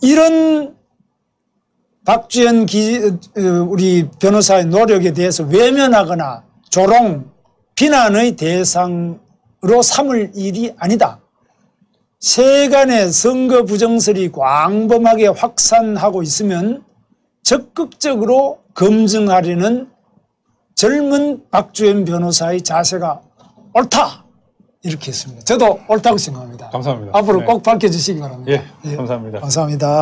이런 박주현 우리 변호사의 노력에 대해서 외면하거나 조롱, 비난의 대상으로 삼을 일이 아니다. 세간의 선거 부정설이 광범하게 확산하고 있으면 적극적으로 검증하려는 젊은 박주현 변호사의 자세가 옳다. 이렇게 했습니다. 저도 옳다고 생각합니다. 감사합니다. 앞으로 네. 꼭 밝혀주시기 바랍니다. 예, 감사합니다. 감사합니다.